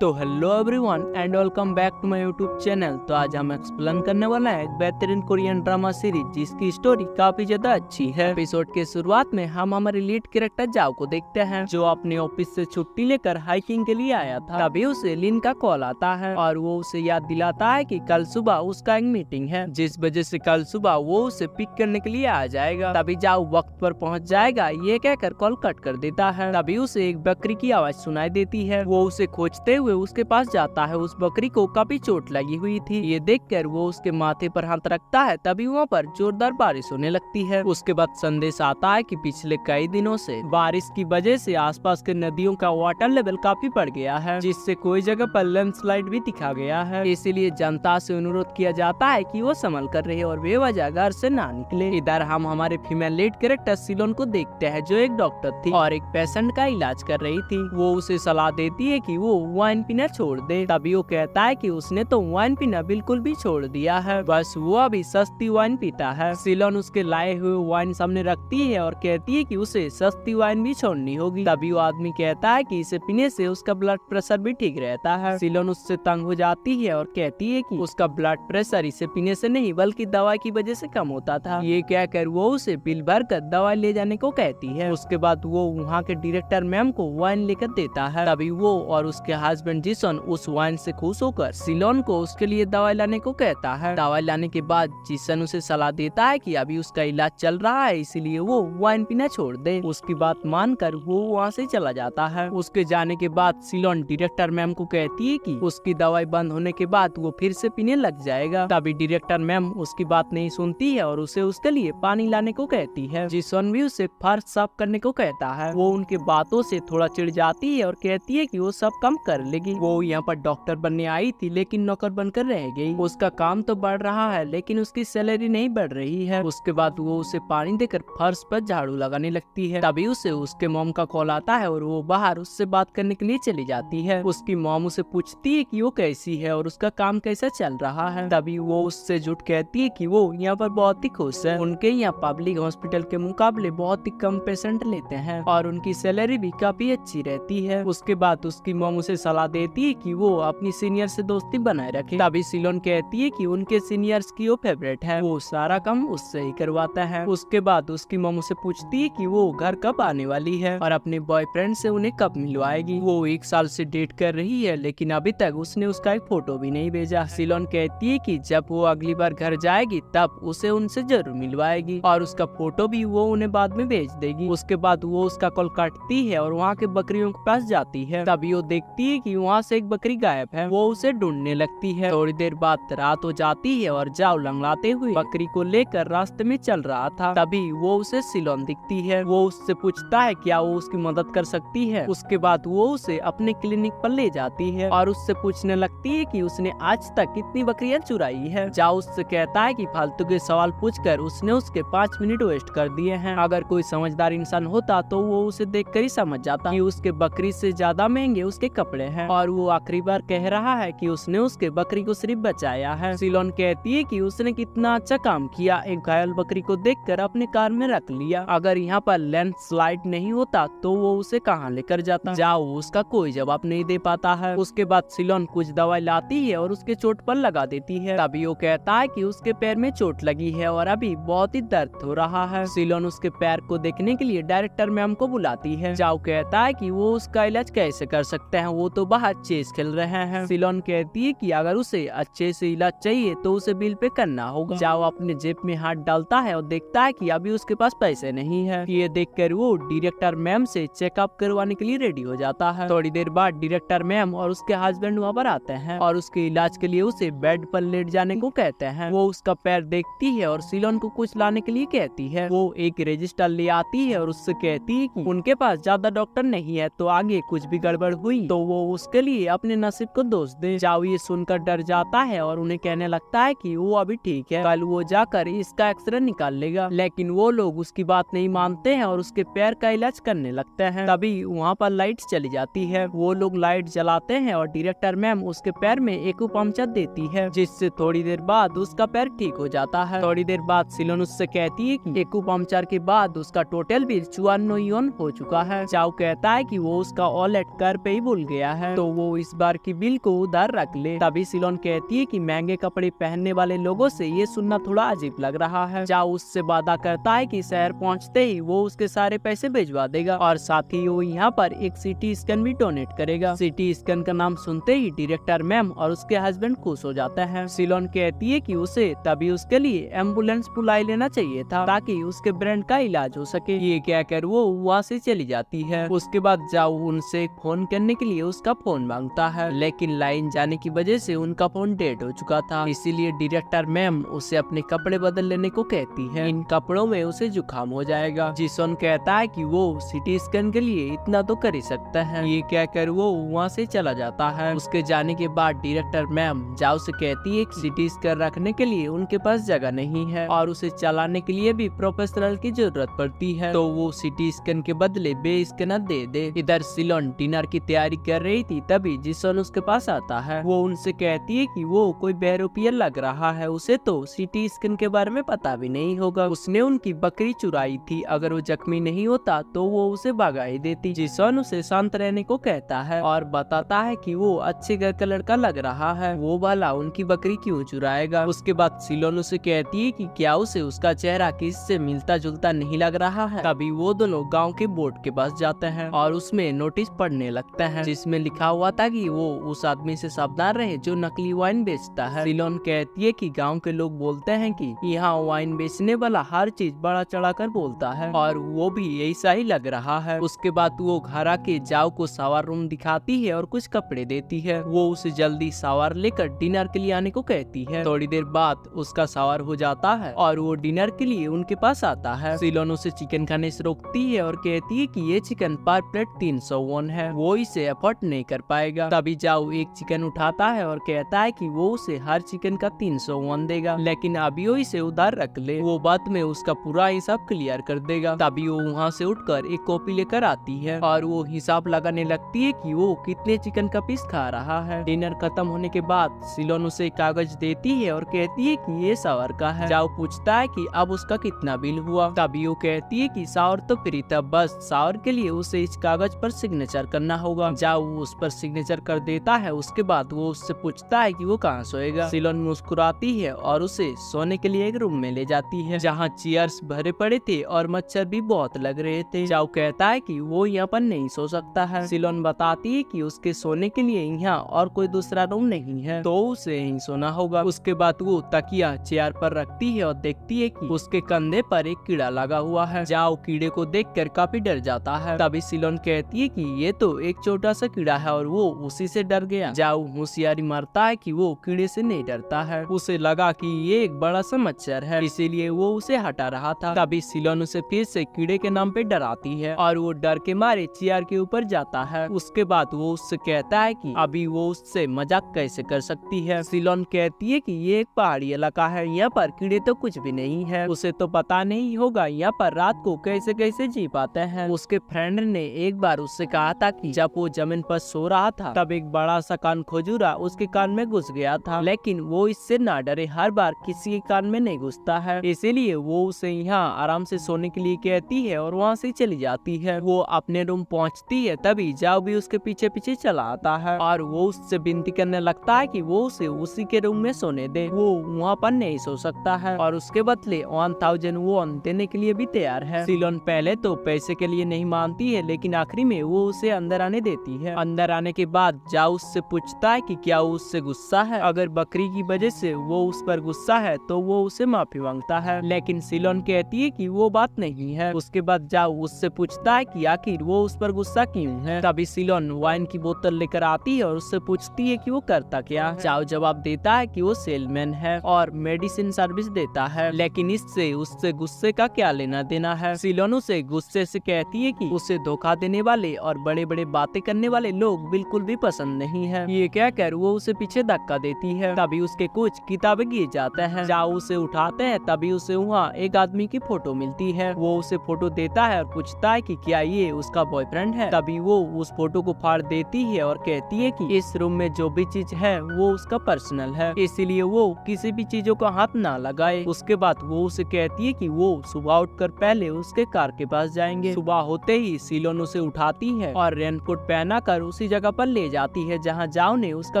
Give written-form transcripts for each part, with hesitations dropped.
तो hello everyone and welcome back to my YouTube channel. तो आज हम एक्सप्लेन करने वाला है एक बेहतरीन कोरियन ड्रामा सीरीज जिसकी स्टोरी काफी ज्यादा अच्छी है। एपिसोड के शुरुआत में हम हमारे लीड कैरेक्टर जाओ को देखते हैं जो अपने ऑफिस से छुट्टी लेकर हाइकिंग के लिए आया था। तभी उसे लिन का कॉल आता है और वो उसे याद दिलाता है कि कल सुबह उसका एक मीटिंग है जिस वजह से कल सुबह वो उसे पिक करने के लिए आ जाएगा। तभी जाओ वक्त पर पहुँच जाएगा ये कहकर कॉल कट कर देता है। तभी उसे एक बकरी की आवाज सुनाई देती है। वो उसे खोजते हुए उसके पास जाता है। उस बकरी को काफी चोट लगी हुई थी। ये देखकर वो उसके माथे पर हाथ रखता है। तभी वहाँ पर जोरदार बारिश होने लगती है। उसके बाद संदेश आता है कि पिछले कई दिनों से बारिश की वजह से आसपास के नदियों का वाटर लेवल काफी बढ़ गया है जिससे कोई जगह पर लैंडस्लाइड भी दिखा गया है। इसीलिए जनता से अनुरोध किया जाता है कि वो संभल कर रहे और बेवजह घर से ना निकले। इधर हम हमारे फीमेल लीड कैरेक्टर सिलोन को देखते हैं जो एक डॉक्टर थी और एक पेशेंट का इलाज कर रही थी। वो उसे सलाह देती है कि वो वाइन पीना छोड़ दे। तभी वो कहता है कि उसने तो वाइन पीना बिल्कुल भी छोड़ दिया है, बस वो अभी सस्ती वाइन पीता है। सिलोन उसके लाए हुए वाइन सामने रखती है और कहती है कि उसे सस्ती वाइन भी छोड़नी होगी। तभी वो आदमी कहता है कि इसे पीने से उसका ब्लड प्रेशर भी ठीक रहता है। सिलोन उससे तंग हो जाती है और कहती है कि उसका ब्लड प्रेशर इसे पीने से नहीं बल्कि दवाई की वजह से कम होता था। ये कहकर वो उसे बिल भर कर दवाई ले जाने को कहती है। उसके बाद वो वहाँ के डायरेक्टर मैम को वाइन लेकर देता है। तभी वो और उसके हस्बैंड जिसन उस वाइन से खुश होकर सिलोन को उसके लिए दवाई लाने को कहता है। दवाई लाने के बाद जिसन उसे सलाह देता है कि अभी उसका इलाज चल रहा है इसीलिए वो वाइन पीना छोड़ दे। उसकी बात मानकर वो वहाँ से चला जाता है। उसके जाने के बाद सिलोन डायरेक्टर मैम को कहती है कि उसकी दवाई बंद होने के बाद वो फिर से पीने लग जाएगा। तभी डायरेक्टर मैम उसकी बात नहीं सुनती है और उसे उसके लिए पानी लाने को कहती है। जिसन भी उसे फर्श साफ करने को कहता है। वो उनके बातों से थोड़ा चिढ़ जाती है और कहती है कि वो सब काम कर लेगी। वो यहाँ पर डॉक्टर बनने आई थी लेकिन नौकर बनकर रह गई। उसका काम तो बढ़ रहा है लेकिन उसकी सैलरी नहीं बढ़ रही है। उसके बाद वो उसे पानी देकर फर्श पर झाड़ू लगाने लगती है। तभी उसे उसके मॉम का कॉल आता है और वो बाहर उससे बात करने के लिए चली जाती है। उसकी मॉम उसे पूछती है कि वो कैसी है और उसका काम कैसा चल रहा है। तभी वो उससे झूठ कहती है कि वो यहाँ पर बहुत ही खुश है। उनके यहाँ पब्लिक हॉस्पिटल के मुकाबले बहुत ही कम पेशेंट लेते हैं और उनकी सैलरी भी काफी अच्छी रहती है। उसके बाद उसकी मॉम उसे सलाह देती है कि वो अपनी सीनियर से दोस्ती बनाए रखे। तभी सिलोन कहती है कि उनके सीनियर्स की वो फेवरेट है, वो सारा काम उससे ही करवाता है। उसके बाद उसकी मॉम उसे पूछती है कि वो घर कब आने वाली है और अपने बॉयफ्रेंड से उन्हें कब मिलवाएगी। वो 1 साल से डेट कर रही है लेकिन अभी तक उसने उसका एक फोटो भी नहीं भेजा। सिलोन कहती है कि जब वो अगली बार घर जाएगी तब उसे उनसे जरूर मिलवाएगी और उसका फोटो भी वो उन्हें बाद में भेज देगी। उसके बाद वो उसका कॉल काटती है और वहाँ के बकरियों के पास जाती है। तभी वो देखती है कि वहाँ से एक बकरी गायब है। वो उसे ढूंढने लगती है। थोड़ी देर बाद रात हो जाती है और जाओ लंगड़ाते हुए बकरी को लेकर रास्ते में चल रहा था। तभी वो उसे सिलोन दिखती है। वो उससे पूछता है क्या वो उसकी मदद कर सकती है। उसके बाद वो उसे अपने क्लिनिक पर ले जाती है और उससे पूछने लगती है कि उसने आज तक कितनी बकरियां चुराई है। जाओ उससे कहता है कि फालतू के सवाल पूछकर उसने उसके 5 मिनट वेस्ट कर दिए हैं। अगर कोई समझदार इंसान होता तो वो उसे देखकर ही समझ जाता कि उसके बकरी से ज्यादा महंगे उसके कपड़े हैं। और वो आखिरी बार कह रहा है कि उसने उसके बकरी को सिर्फ बचाया है। सिलोन कहती है कि उसने कितना अच्छा काम किया, एक घायल बकरी को देखकर अपने कार में रख लिया। अगर यहाँ पर लैंडस्लाइड नहीं होता तो वो उसे कहाँ लेकर जाता। जाओ उसका कोई जवाब नहीं दे पाता है। उसके बाद सिलोन कुछ दवाई लाती है और उसके चोट पर लगा देती है। तभी वो कहता है कि उसके पैर में चोट लगी है और अभी बहुत ही दर्द हो रहा है। सिलोन उसके पैर को देखने के लिए डायरेक्टर मैम को बुलाती है। जाओ कहता है कि वो उसका इलाज कैसे कर सकते हैं, वो तो बाहर चेस खेल रहे हैं। सिलोन कहती है कि अगर उसे अच्छे से इलाज चाहिए तो उसे बिल पे करना होगा। जाओ अपने जेब में हाथ डालता है और देखता है कि अभी उसके पास पैसे नहीं है। ये देखकर वो डायरेक्टर मैम से चेकअप करवाने के लिए रेडी हो जाता है। थोड़ी देर बाद डायरेक्टर मैम और उसके हस्बैंड वहाँ पर आते हैं और उसके इलाज के लिए उसे बेड पर लेट जाने को कहते हैं। वो उसका पैर देखती है और सिलोन को कुछ लाने के लिए कहती है। वो एक रजिस्टर ले आती है और उससे कहती है कि उनके पास ज्यादा डॉक्टर नहीं है तो आगे कुछ भी गड़बड़ हुई तो वो उसके लिए अपने नसीब को दोष दे। जाओ ये सुनकर डर जाता है और उन्हें कहने लगता है कि वो अभी ठीक है, कल वो जाकर इसका एक्सरे निकाल लेगा। लेकिन वो लोग उसकी बात नहीं मानते हैं और उसके पैर का इलाज करने लगते हैं। तभी वहाँ पर लाइट चली जाती है। वो लोग लाइट जलाते हैं और डायरेक्टर मैम उसके पैर में एक्यूपंक्चर देती है जिससे थोड़ी देर बाद उसका पैर ठीक हो जाता है। थोड़ी देर बाद सिलोन उससे कहती है कि एक्यूपंक्चर के बाद उसका टोटल बिल 54 युआन हो चुका है। जाओ कहता है कि वो उसका वॉलेट घर पे ही भूल गया है। है तो वो इस बार की बिल को उधार रख ले। तभी सिलोन कहती है कि महंगे कपड़े पहनने वाले लोगों से ये सुनना थोड़ा अजीब लग रहा है। जाओ उससे वादा करता है कि शहर पहुंचते ही वो उसके सारे पैसे भिजवा देगा और साथ ही वो यहाँ पर एक सिटी स्कैन भी डोनेट करेगा। सिटी स्कैन का नाम सुनते ही डायरेक्टर मैम और उसके हस्बैंड खुश हो जाता है। सिलोन कहती है कि उसे तभी उसके लिए एम्बुलेंस बुला लेना चाहिए था ताकि उसके ब्रेन का इलाज हो सके। ये कहकर वो वहाँ से चली जाती है। उसके बाद जाओ उनसे फोन करने के लिए उसका फोन मांगता है, लेकिन लाइन जाने की वजह से उनका फोन डेड हो चुका था। इसीलिए डायरेक्टर मैम उसे अपने कपड़े बदल लेने को कहती है। इन कपड़ों में उसे जुकाम हो जाएगा। जिसोन कहता है कि वो सिटी स्कैन के लिए इतना तो कर ही सकता है। ये कहकर वो वहाँ से चला जाता है। उसके जाने के बाद डायरेक्टर मैम जाओ से कहती है कि सिटी स्कैन रखने के लिए उनके पास जगह नहीं है और उसे चलाने के लिए भी प्रोफेशनल की जरूरत पड़ती है, तो वो सिटी स्कैन के बदले बे स्कैनर दे दे। इधर सिलोन डिनर की तैयारी कर रही थी, तभी जिसोन उसके पास आता है। वो उनसे कहती है कि वो कोई बेरोपियर लग रहा है, उसे तो सिटी स्कैन के बारे में पता भी नहीं होगा। उसने उनकी बकरी चुराई थी, अगर वो जख्मी नहीं होता तो वो उसे भगा ही देती। जिसोन उसे शांत रहने को कहता है और बताता है कि वो अच्छे घर का लड़का लग रहा है, वो वाला उनकी बकरी क्यों चुराएगा। उसके बाद सिलोन उसे कहती है कि क्या उसे उसका चेहरा किससे मिलता जुलता नहीं लग रहा है। तभी वो दोनों गांव के बोर्ड के पास जाते हैं और उसमें नोटिस पढ़ने लगते हैं, जिसमें लिखा हुआ था कि वो उस आदमी से सावधान रहे जो नकली वाइन बेचता है। सिलोन कहती है कि गांव के लोग बोलते हैं कि यहाँ वाइन बेचने वाला हर चीज बड़ा चढ़ा कर बोलता है और वो भी ऐसा ही लग रहा है। उसके बाद वो घर आके जाओ को शावर रूम दिखाती है और कुछ कपड़े देती है। वो उसे जल्दी शावर लेकर डिनर के लिए आने को कहती है। थोड़ी देर बाद उसका शावर हो जाता है और वो डिनर के लिए उनके पास आता है। सिलोन उसे चिकन खाने से रोकती है और कहती है कि ये चिकन पर प्लेट 300 वॉन है, वो इसे अफोर्ड नहीं कर पाएगा। तभी जाओ एक चिकन उठाता है और कहता है कि वो उसे हर चिकन का 300 वॉन देगा, लेकिन अभी वो इसे उधार रख ले, वो बाद में उसका पूरा हिसाब क्लियर कर देगा। तभी वो वहाँ से उठकर एक कॉपी लेकर आती है और वो हिसाब लगाने लगती है कि वो कितने चिकन का पीस खा रहा है। डिनर खत्म होने के बाद सिलोन उसे कागज देती है और कहती है कि ये शावर का है। जाओ पूछता है कि अब उसका कितना बिल हुआ। तभी वो कहती है कि शावर तो फ्री था, बस शावर के लिए उसे इस कागज पर सिग्नेचर करना होगा। जाओ उस पर सिग्नेचर कर देता है। उसके बाद वो उससे पूछता है कि वो कहाँ सोएगा। सिलोन मुस्कुराती है और उसे सोने के लिए एक रूम में ले जाती है जहाँ चेयर्स भरे पड़े थे और मच्छर भी बहुत लग रहे थे। जाओ कहता है कि वो यहाँ पर नहीं सो सकता है। सिलोन बताती है कि उसके सोने के लिए यहाँ और कोई दूसरा रूम नहीं है, तो उसे यहीं सोना होगा। उसके बाद वो तकिया चेयर पर रखती है और देखती है कि उसके कंधे पर एक कीड़ा लगा हुआ है। जाओ कीड़े को देखकर काफी डर जाता है। तभी सिलोन कहती है कि ये तो एक छोटा सा कीड़ा है और वो उसी से डर गया। जाओ होशियारी मारता है कि वो कीड़े से नहीं डरता है, उसे लगा कि ये एक बड़ा सा मच्छर है, इसीलिए वो उसे हटा रहा था। तभी सिलोन उसे फिर से कीड़े के नाम पे डराती है और वो डर के मारे चेयर के ऊपर जाता है। उसके बाद वो उससे कहता है कि अभी वो उससे मजाक कैसे कर सकती है। सिलोन कहती है कि ये एक पहाड़ी इलाका है, यहाँ पर कीड़े तो कुछ भी नहीं है, उसे तो पता नहीं होगा यहाँ पर रात को कैसे कैसे जी पाते हैं। उसके फ्रेंड ने एक बार उससे कहा था कि जब वो जमीन पर सो रहा था तब एक बड़ा सा कान खजूरा उसके कान में घुस गया था, लेकिन वो इससे ना डरे, हर बार किसी के कान में नहीं घुसता है, इसीलिए वो उसे यहाँ आराम से सोने के लिए कहती है और वहाँ से चली जाती है। वो अपने रूम पहुँचती है, तभी जाओ भी उसके पीछे पीछे चला आता है और वो उससे विनती करने लगता है कि वो उसे उसी के रूम में सोने दे, वो वहाँ पर नहीं सो सकता है और उसके बदले 1000 वॉन देने के लिए भी तैयार है। सिलोन पहले तो पैसे के लिए नहीं मानती है, लेकिन आखिरी में वो उसे अंदर आने देती है। अंदर आने के बाद जाओ उससे पूछता है कि क्या वो उससे गुस्सा है, अगर बकरी की वजह से वो उस पर गुस्सा है तो वो उसे माफी मांगता है, लेकिन सिलोन कहती है कि वो बात नहीं है। उसके बाद जाओ उससे पूछता है कि आखिर वो उस पर गुस्सा क्यों है। तभी सिलोन वाइन की बोतल लेकर आती है और उससे पूछती है कि वो करता क्या है। जाओ जवाब देता है कि वो सेलमैन है और मेडिसिन सर्विस देता है, लेकिन इससे उससे गुस्से का क्या लेना देना है। सिलोन उसे गुस्से से कहती है कि उसे धोखा देने वाले और बड़े बड़े बातें करने वाले लोग बिल्कुल भी पसंद नहीं है। ये कहकर वो उसे पीछे धक्का देती है। तभी उसके कुछ किताबें गिर जाते हैं। जाओ उसे उठाते हैं, तभी उसे वहाँ एक आदमी की फोटो मिलती है। वो उसे फोटो देता है और पूछता है कि क्या ये उसका बॉयफ्रेंड है। तभी वो उस फोटो को फाड़ देती है और कहती है कि इस रूम में जो भी चीज है वो उसका पर्सनल है, इसीलिए वो किसी भी चीजों का हाथ ना लगाए। उसके बाद वो उसे कहती है कि वो सुबह उठकर पहले उसके कार के पास जाएंगे। सुबह होते ही सिलोन उसे उठाती है और रेनकोट पहना कर उसे उसी जगह पर ले जाती है जहाँ जाओ ने उसका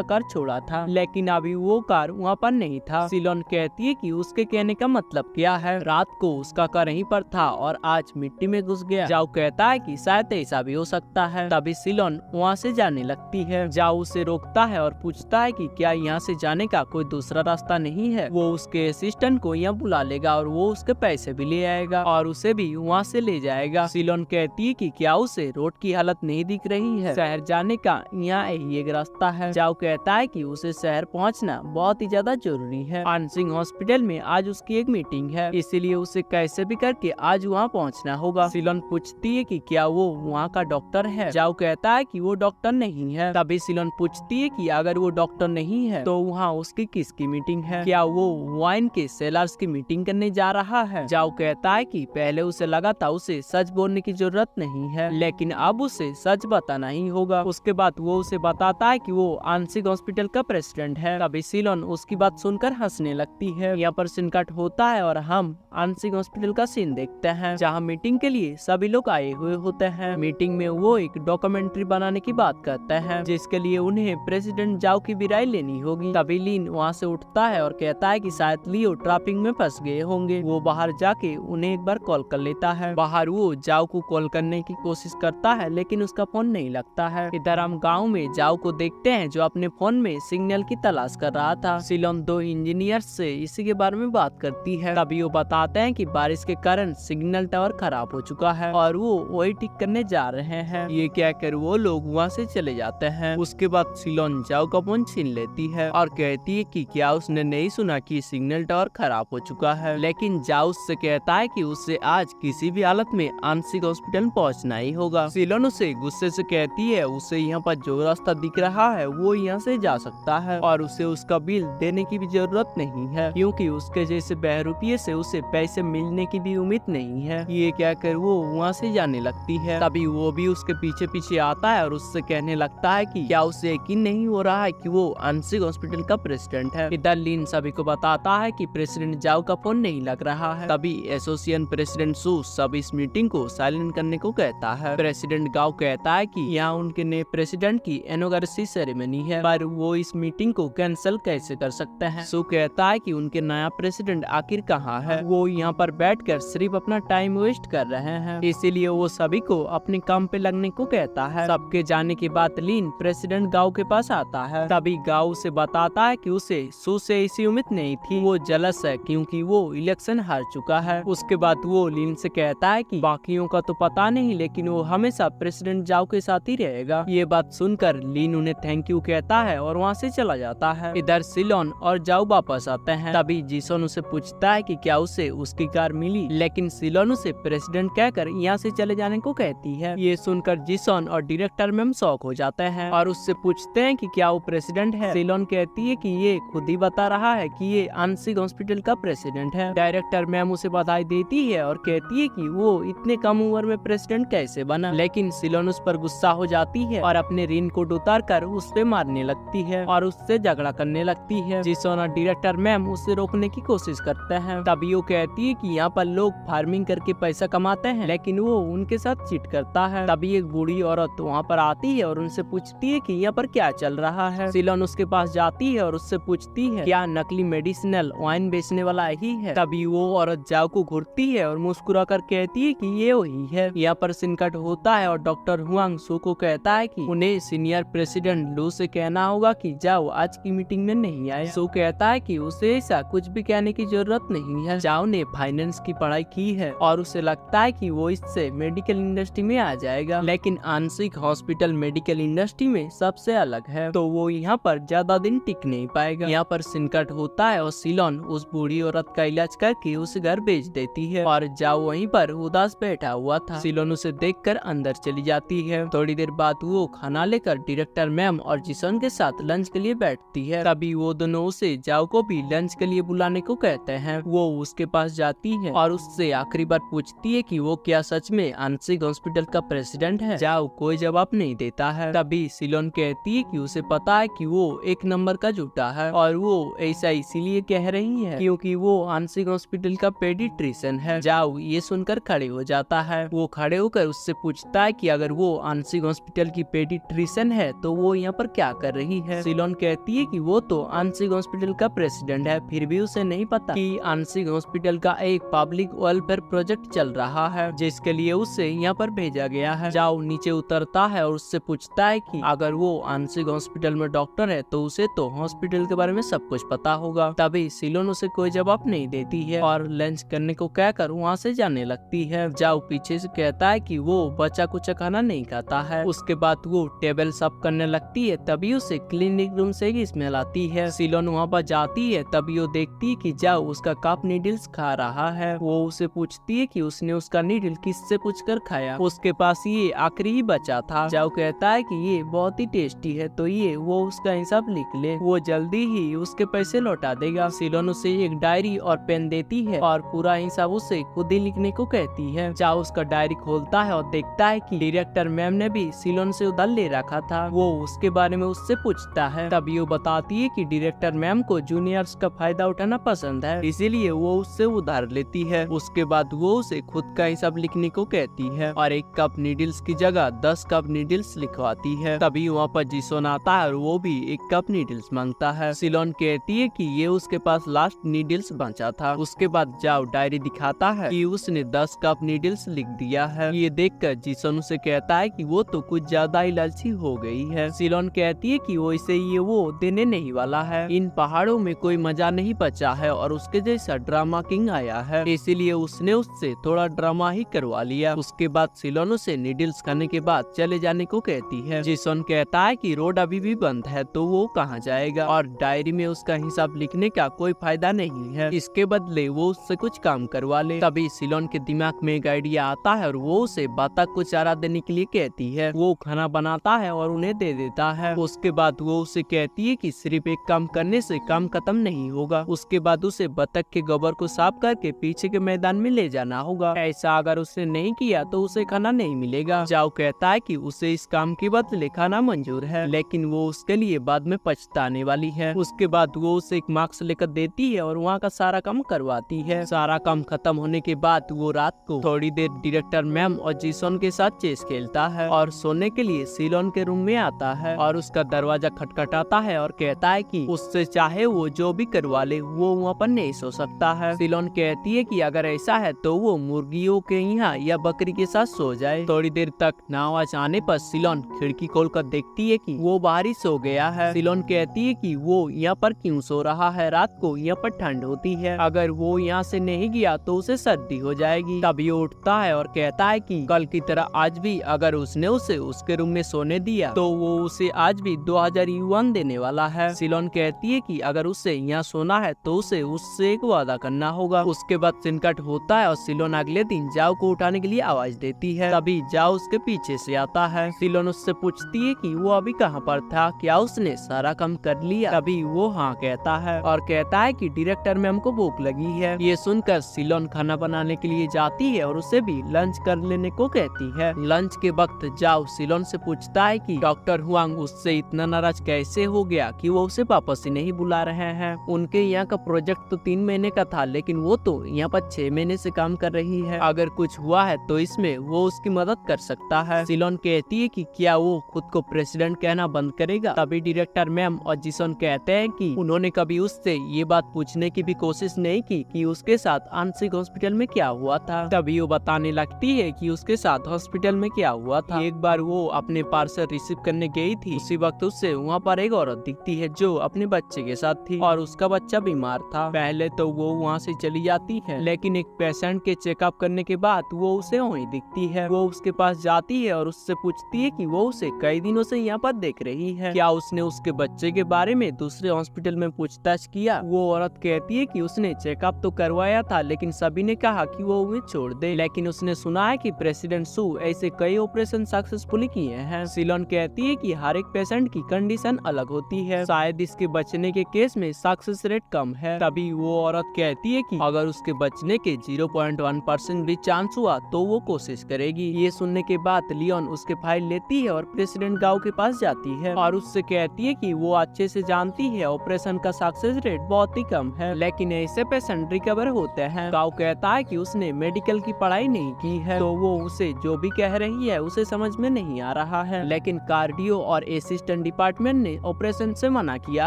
कार छोड़ा था, लेकिन अभी वो कार वहाँ पर नहीं था। सिलोन कहती है कि उसके कहने का मतलब क्या है, रात को उसका कार यहीं पर था और आज मिट्टी में घुस गया। जाओ कहता है कि शायद ऐसा भी हो सकता है। तभी सिलोन वहाँ से जाने लगती है। जाओ उसे रोकता है और पूछता है कि क्या यहाँ से जाने का कोई दूसरा रास्ता नहीं है। वो उसके असिस्टेंट को यहाँ बुला लेगा और वो उसके पैसे भी ले आएगा और उसे भी वहाँ से ले जाएगा। सिलोन कहती है कि क्या उसे रोड की हालत नहीं दिख रही है, शहर जाने का यहाँ यही एक रास्ता है। जाओ कहता है कि उसे शहर पहुँचना बहुत ही ज्यादा जरूरी है। आनसिंग हॉस्पिटल में आज उसकी एक मीटिंग है, इसीलिए उसे कैसे भी करके आज वहाँ पहुँचना होगा। सिलोन पूछती है कि क्या वो वहाँ का डॉक्टर है। जाओ कहता है कि वो डॉक्टर नहीं है। तभी सिलोन पूछती है कि अगर वो डॉक्टर नहीं है तो वहाँ उसकी किसकी मीटिंग है, क्या वो वाइन के सेलर्स की मीटिंग करने जा रहा है। जाओ कहता है कि पहले उसे लगा था उसे सच बोलने की जरूरत नहीं है, लेकिन अब उसे सच बताना ही होगा। उसके बाद वो उसे बताता है कि वो आंशिक हॉस्पिटल का प्रेसिडेंट है। तभी सिलोन उसकी बात सुनकर हंसने लगती है। यहाँ पर सीन कट होता है और हम आंशिक हॉस्पिटल का सीन देखते हैं जहाँ मीटिंग के लिए सभी लोग आए हुए होते हैं। मीटिंग में वो एक डॉक्यूमेंट्री बनाने की बात करते हैं जिसके लिए उन्हें प्रेसिडेंट जाओ की भी राय लेनी होगी। तभी लीन वहाँ से उठता है और कहता है कि शायद लियो ट्रैफिक में फंस गए होंगे। वो बाहर जाके उन्हें एक बार कॉल कर लेता है। बाहर वो जाओ को कॉल करने की कोशिश करता है लेकिन उसका फोन नहीं लगता है। इधर हम गाँव में जाओ को देखते हैं जो अपने फोन में सिग्नल की तलाश कर रहा था। सिलोन दो इंजीनियर से इसी के बारे में बात करती है। तभी वो बताते हैं कि बारिश के कारण सिग्नल टावर खराब हो चुका है और वो वही ठीक करने जा रहे हैं। ये कहकर वो लोग वहाँ से चले जाते हैं। उसके बाद सिलोन जाओ का फोन छीन लेती है और कहती है कि क्या उसने नहीं सुना कि सिग्नल टावर खराब हो चुका है। लेकिन जाओ उससे कहता है कि उससे आज किसी भी हालत में आंशिक हॉस्पिटल पहुँचना ही होगा। सिलोन उसे गुस्से से कहती है उसे यहाँ पर जो रास्ता दिख रहा है वो यहाँ से जा सकता है और उसे उसका बिल देने की भी जरूरत नहीं है क्योंकि उसके जैसे बहरूपिये से उसे पैसे मिलने की भी उम्मीद नहीं है। ये कहकर वो वहाँ से जाने लगती है। तभी वो भी उसके पीछे पीछे आता है और उससे कहने लगता है कि क्या उसे यकीन नहीं हो रहा है कि वो आंशिक हॉस्पिटल का प्रेसिडेंट है। इधर लीन सभी को बताता है कि प्रेसिडेंट जाओ का फोन नहीं लग रहा है। तभी एसोसिएशन प्रेसिडेंट सू सब इस मीटिंग को साइलेंट करने को कहता है। प्रेसिडेंट गाओ कहता है कि यहाँ उनके नए प्रेसिडेंट की इनॉग्रेशन सेरेमनी है पर वो इस मीटिंग को कैंसिल कैसे कर सकते हैं। सू कहता है कि उनके नया प्रेसिडेंट आखिर कहाँ है, वो यहाँ पर बैठकर सिर्फ अपना टाइम वेस्ट कर रहे हैं, इसीलिए वो सभी को अपने काम पे लगने को कहता है। सबके जाने के बाद लीन प्रेसिडेंट गाओ के पास आता है। तभी गाओ से बताता है कि उसे सू से ऐसी उम्मीद नहीं थी, वो जलस है क्योंकि वो इलेक्शन हार चुका है। उसके बाद वो लीन से कहता है कि बाकियों का तो पता नहीं लेकिन वो हमेशा प्रेसिडेंट जाओ के साथ ही रहेगा। ये बात सुनकर लीन उन्हें थैंक यू कहता है और वहाँ से चला जाता है। इधर सिलोन और जाओ वापस आते हैं। तभी जिसोन उसे पूछता है कि क्या उसे उसकी कार मिली, लेकिन सिलोन उसे प्रेसिडेंट कहकर यहाँ से चले जाने को कहती है। ये सुनकर जिसोन और डायरेक्टर मैम शॉक हो जाते हैं और उससे पूछते हैं कि क्या वो प्रेसिडेंट है। सिलोन कहती है कि ये खुद ही बता रहा है कि ये आंशिक हॉस्पिटल का प्रेसिडेंट है। डायरेक्टर मैम उसे बधाई देती है और कहती है कि वो इतने कम उम्र में प्रेसिडेंट कैसे बना, लेकिन सिलोन उस पर गुस्सा हो जाती है और अपने रेन कोट उतार कर उस पे मारने लगती है और उससे झगड़ा करने लगती है। जिसोन और डायरेक्टर मैम उसे रोकने की कोशिश करते हैं। तभी वो कहती है कि यहाँ पर लोग फार्मिंग करके पैसा कमाते हैं लेकिन वो उनके साथ चीट करता है। तभी एक बूढ़ी औरत वहाँ पर आती है और उनसे पूछती है कि यहाँ पर क्या चल रहा है। सिलोन उसके पास जाती है और उससे पूछती है क्या नकली मेडिसिनल वाइन बेचने वाला ही है। तभी वो औरत जाओ को घूरती है और मुस्कुरा कर कहती है कि ये वही है। यहाँ पर सिनकट होता है और डॉक्टर हुआंग सू को कहता है कि उन्हें सीनियर प्रेसिडेंट लू से कहना होगा कि जाओ आज की मीटिंग में नहीं आए। सू कहता है कि उसे ऐसा कुछ भी कहने की जरूरत नहीं है। जाओ ने फाइनेंस की पढ़ाई की है और उसे लगता है कि वो इससे मेडिकल इंडस्ट्री में आ जाएगा, लेकिन आंशिक हॉस्पिटल मेडिकल इंडस्ट्री में सबसे अलग है तो वो यहाँ पर ज्यादा दिन टिक नहीं पाएगा। यहाँ पर सिनकट होता है और सिलोन उस बूढ़ी औरत का इलाज करके उसे घर भेज देती है और जाओ वहीं पर उदास बैठा हुआ था। सिलोन उसे देखकर अंदर चली जाती है। थोड़ी देर बाद वो खाना लेकर डायरेक्टर मैम और जिसन के साथ लंच के लिए बैठती है। तभी वो दोनों उसे जाओ को भी लंच के लिए बुलाने को कहते हैं। वो उसके पास जाती है और उससे आखिरी बार पूछती है कि वो क्या सच में आंशिक हॉस्पिटल का प्रेसिडेंट है। जाओ कोई जवाब नहीं देता है। तभी सिलोन कहती है कि उसे पता है कि वो एक नंबर का झूठा है और वो ऐसा इसीलिए कह रही है क्योंकि वो आंशिक हॉस्पिटल का पेडिट्रिशियन है। जाओ ये सुनकर खड़े हो जाता है। वो खड़े होकर उससे पूछता है कि अगर वो आंशिक हॉस्पिटल की की पेडिट्रिशियन है तो वो यहाँ पर क्या कर रही है। सिलोन कहती है कि वो तो आंशिक हॉस्पिटल का प्रेसिडेंट है, फिर भी उसे नहीं पता कि आंशिक हॉस्पिटल का एक पब्लिक वेलफेयर प्रोजेक्ट चल रहा है जिसके लिए उसे यहाँ पर भेजा गया है। जाओ नीचे उतरता है और उससे पूछता है कि अगर वो आंशिक हॉस्पिटल में डॉक्टर है तो उसे तो हॉस्पिटल के बारे में सब कुछ पता होगा। तभी सिलोन उसे कोई जवाब नहीं देती है और लंच करने को कहकर वहाँ से जाने लगती है। जाओ पीछे से कहता है कि वो बचा कुछ खाना नहीं खाता है। उसके बाद वो टेबल साफ करने लगती है, तभी उसे क्लिनिक रूम से ही स्मेल आती है। सिलोन वहाँ पर जाती है, तभी वो देखती है कि जाओ उसका कप नीडल्स खा रहा है। वो उसे पूछती है कि उसने उसका नीडल किससे पूछकर खाया, उसके पास ये आखिरी ही बचा था। जाओ कहता है कि ये बहुत ही टेस्टी है तो ये वो उसका हिसाब लिख ले, वो जल्दी ही उसके पैसे लौटा देगा। सिलोन उसे एक डायरी और पेन देती है और पूरा हिसाब उसे खुद ही लिखने को कहती है। जाओ उसका डायरी खोलता है और देखता है कि डायरेक्टर मैम ने भी सिलोन से उधार ले रखा था। वो उसके बारे में उससे पूछता है, तभी वो बताती है कि डायरेक्टर मैम को जूनियर्स का फायदा उठाना पसंद है, इसीलिए वो उससे उधार लेती है। उसके बाद वो उसे खुद का हिसाब लिखने को कहती है और एक कप नीडल्स की जगह 10 कप नीडल्स लिखवाती है। तभी वहाँ पर जिसोन आता है और वो भी एक कप नीडल्स मांगता है। सिलोन कहती है कि ये उसके पास लास्ट नीडल्स बचा था। उसके बाद जाओ डायरी दिखाता है कि उसने 10 कप नीडल्स लिख दिया है। ये देखकर जिसोन उसे कहता है कि वो तो कुछ ज्यादा ही लालची हो गई है। सिलोन कहती है कि वो इसे ये वो देने नहीं वाला है, इन पहाड़ों में कोई मजा नहीं बचा है और उसके जैसा ड्रामा किंग आया है, इसीलिए उसने उससे थोड़ा ड्रामा ही करवा लिया। उसके बाद सिलोन उसे नीडल्स खाने के बाद चले जाने को कहती है। जिसोन कहता है कि रोड अभी भी बंद है तो वो कहाँ जाएगा और डायरी में उसका हिसाब लिखने का कोई फायदा नहीं है, इसके बदले वो उससे कुछ काम करवा ले। तभी सिलोन के दिमाग में एक आइडिया आता है और वो उसे बातक को चारा देने के लिए कहती है। वो खाना बनाता है और उन्हें दे देता है। उसके बाद वो उसे कहती है कि सिर्फ एक काम करने से काम खत्म नहीं होगा। उसके बाद उसे बतख के गोबर को साफ करके पीछे के मैदान में ले जाना होगा, ऐसा अगर उसने नहीं किया तो उसे खाना नहीं मिलेगा। जाओ कहता है कि उसे इस काम के बदले खाना मंजूर है, लेकिन वो उसके लिए बाद में पछताने वाली है। उसके बाद वो उसे एक मार्क्स लेकर देती है और वहाँ का सारा काम करवाती है। सारा काम खत्म होने के बाद वो रात को थोड़ी देर डायरेक्टर मैम और जिसोन के साथ चेस खेलता है और सोने के लिए सिलोन के रूम में आता है और उसका दरवाजा खटखटाता है और कहता है कि उससे चाहे वो जो भी करवा ले वो वहाँ पर नहीं सो सकता है। सिलोन कहती है कि अगर ऐसा है तो वो मुर्गियों के यहाँ या बकरी के साथ सो जाए। थोड़ी देर तक न आवाज आने पर सिलोन खिड़की खोलकर देखती है कि वो बाहर ही सो गया है। सिलोन कहती है कि वो यहाँ पर क्यों सो रहा है, रात को यहाँ पर ठंड होती है, अगर वो यहाँ से नहीं गया तो उसे सर्दी हो जाएगी। तभी वो उठता है और कहता है कि कल की तरह आज भी अगर उसने उसे उसके रूम में सोने दिया तो वो उसे आज भी 2000 युआन देने वाला है। सिलोन कहती है कि अगर उसे यहाँ सोना है तो उसे उससे एक वादा करना होगा। उसके बाद सिनकट होता है और सिलोन अगले दिन जाओ को उठाने के लिए आवाज देती है। तभी जाओ उसके पीछे से आता है। सिलोन उससे पूछती है कि वो अभी कहाँ पर था, क्या उसने सारा काम कर लिया। तभी वो हाँ कहता है और कहता है कि डायरेक्टर मैम को भूख लगी है। ये सुनकर सिलोन खाना बनाने के लिए जाती है और उसे भी लंच कर लेने को कहती है। लंच के वक्त जाओ सिलोन से पूछता है कि डॉक्टर हुआंग उससे इतना नाराज कैसे हो गया कि वो उसे वापस ही नहीं बुला रहे हैं। उनके यहाँ का प्रोजेक्ट तो 3 महीने का था, लेकिन वो तो यहाँ पर 6 महीने से काम कर रही है, अगर कुछ हुआ है तो इसमें वो उसकी मदद कर सकता है। सिलोन कहती है कि क्या वो खुद को प्रेसिडेंट कहना बंद करेगा। तभी डायरेक्टर मैम और जिसोन कहते हैं कि उन्होंने कभी उससे ये बात पूछने की भी कोशिश नहीं की कि उसके साथ आंशिक हॉस्पिटल में क्या हुआ था। तभी वो बताने लगती है कि उसके साथ हॉस्पिटल में क्या हुआ था। एक बार वो अपने पार्सल रिसीव करने गई थी, उसी वक्त उससे वहाँ पर एक औरत दिखती है जो अपने बच्चे के साथ थी और उसका बच्चा बीमार था। पहले तो वो वहाँ से चली जाती है, लेकिन एक पेशेंट के चेकअप करने के बाद वो उसे वहीं दिखती है। वो उसके पास जाती है और उससे पूछती है कि वो उसे कई दिनों से यहाँ पर देख रही है, क्या उसने उसके बच्चे के बारे में दूसरे हॉस्पिटल में पूछताछ किया। वो औरत कहती है कि उसने चेकअप तो करवाया था, लेकिन सभी ने कहा कि वो उन्हें छोड़ दे, लेकिन उसने सुना है कि प्रेसिडेंट सू ऐसे कई ऑपरेशन सक्सेसफुली किए हैं। सिलोन कहती है कि हर एक पेशेंट की कंडीशन अलग होती है, शायद इसके बचने के केस में सक्सेस रेट कम है। तभी वो औरत कहती है कि अगर उसके बचने के 0.1% भी चांस हुआ तो वो कोशिश करेगी। ये सुनने के बाद लियोन उसके फाइल लेती है और प्रेसिडेंट गाओ के पास जाती है और उससे कहती है कि वो अच्छे से जानती है ऑपरेशन का सक्सेस रेट बहुत ही कम है, लेकिन ऐसे पेशेंट रिकवर होते हैं। गाओ कहता है कि उसने मेडिकल की पढ़ाई नहीं की है, तो वो उसे जो भी कह रही है उसे समझ में नहीं आ आ रहा है, लेकिन कार्डियो और असिस्टेंट डिपार्टमेंट ने ऑपरेशन से मना किया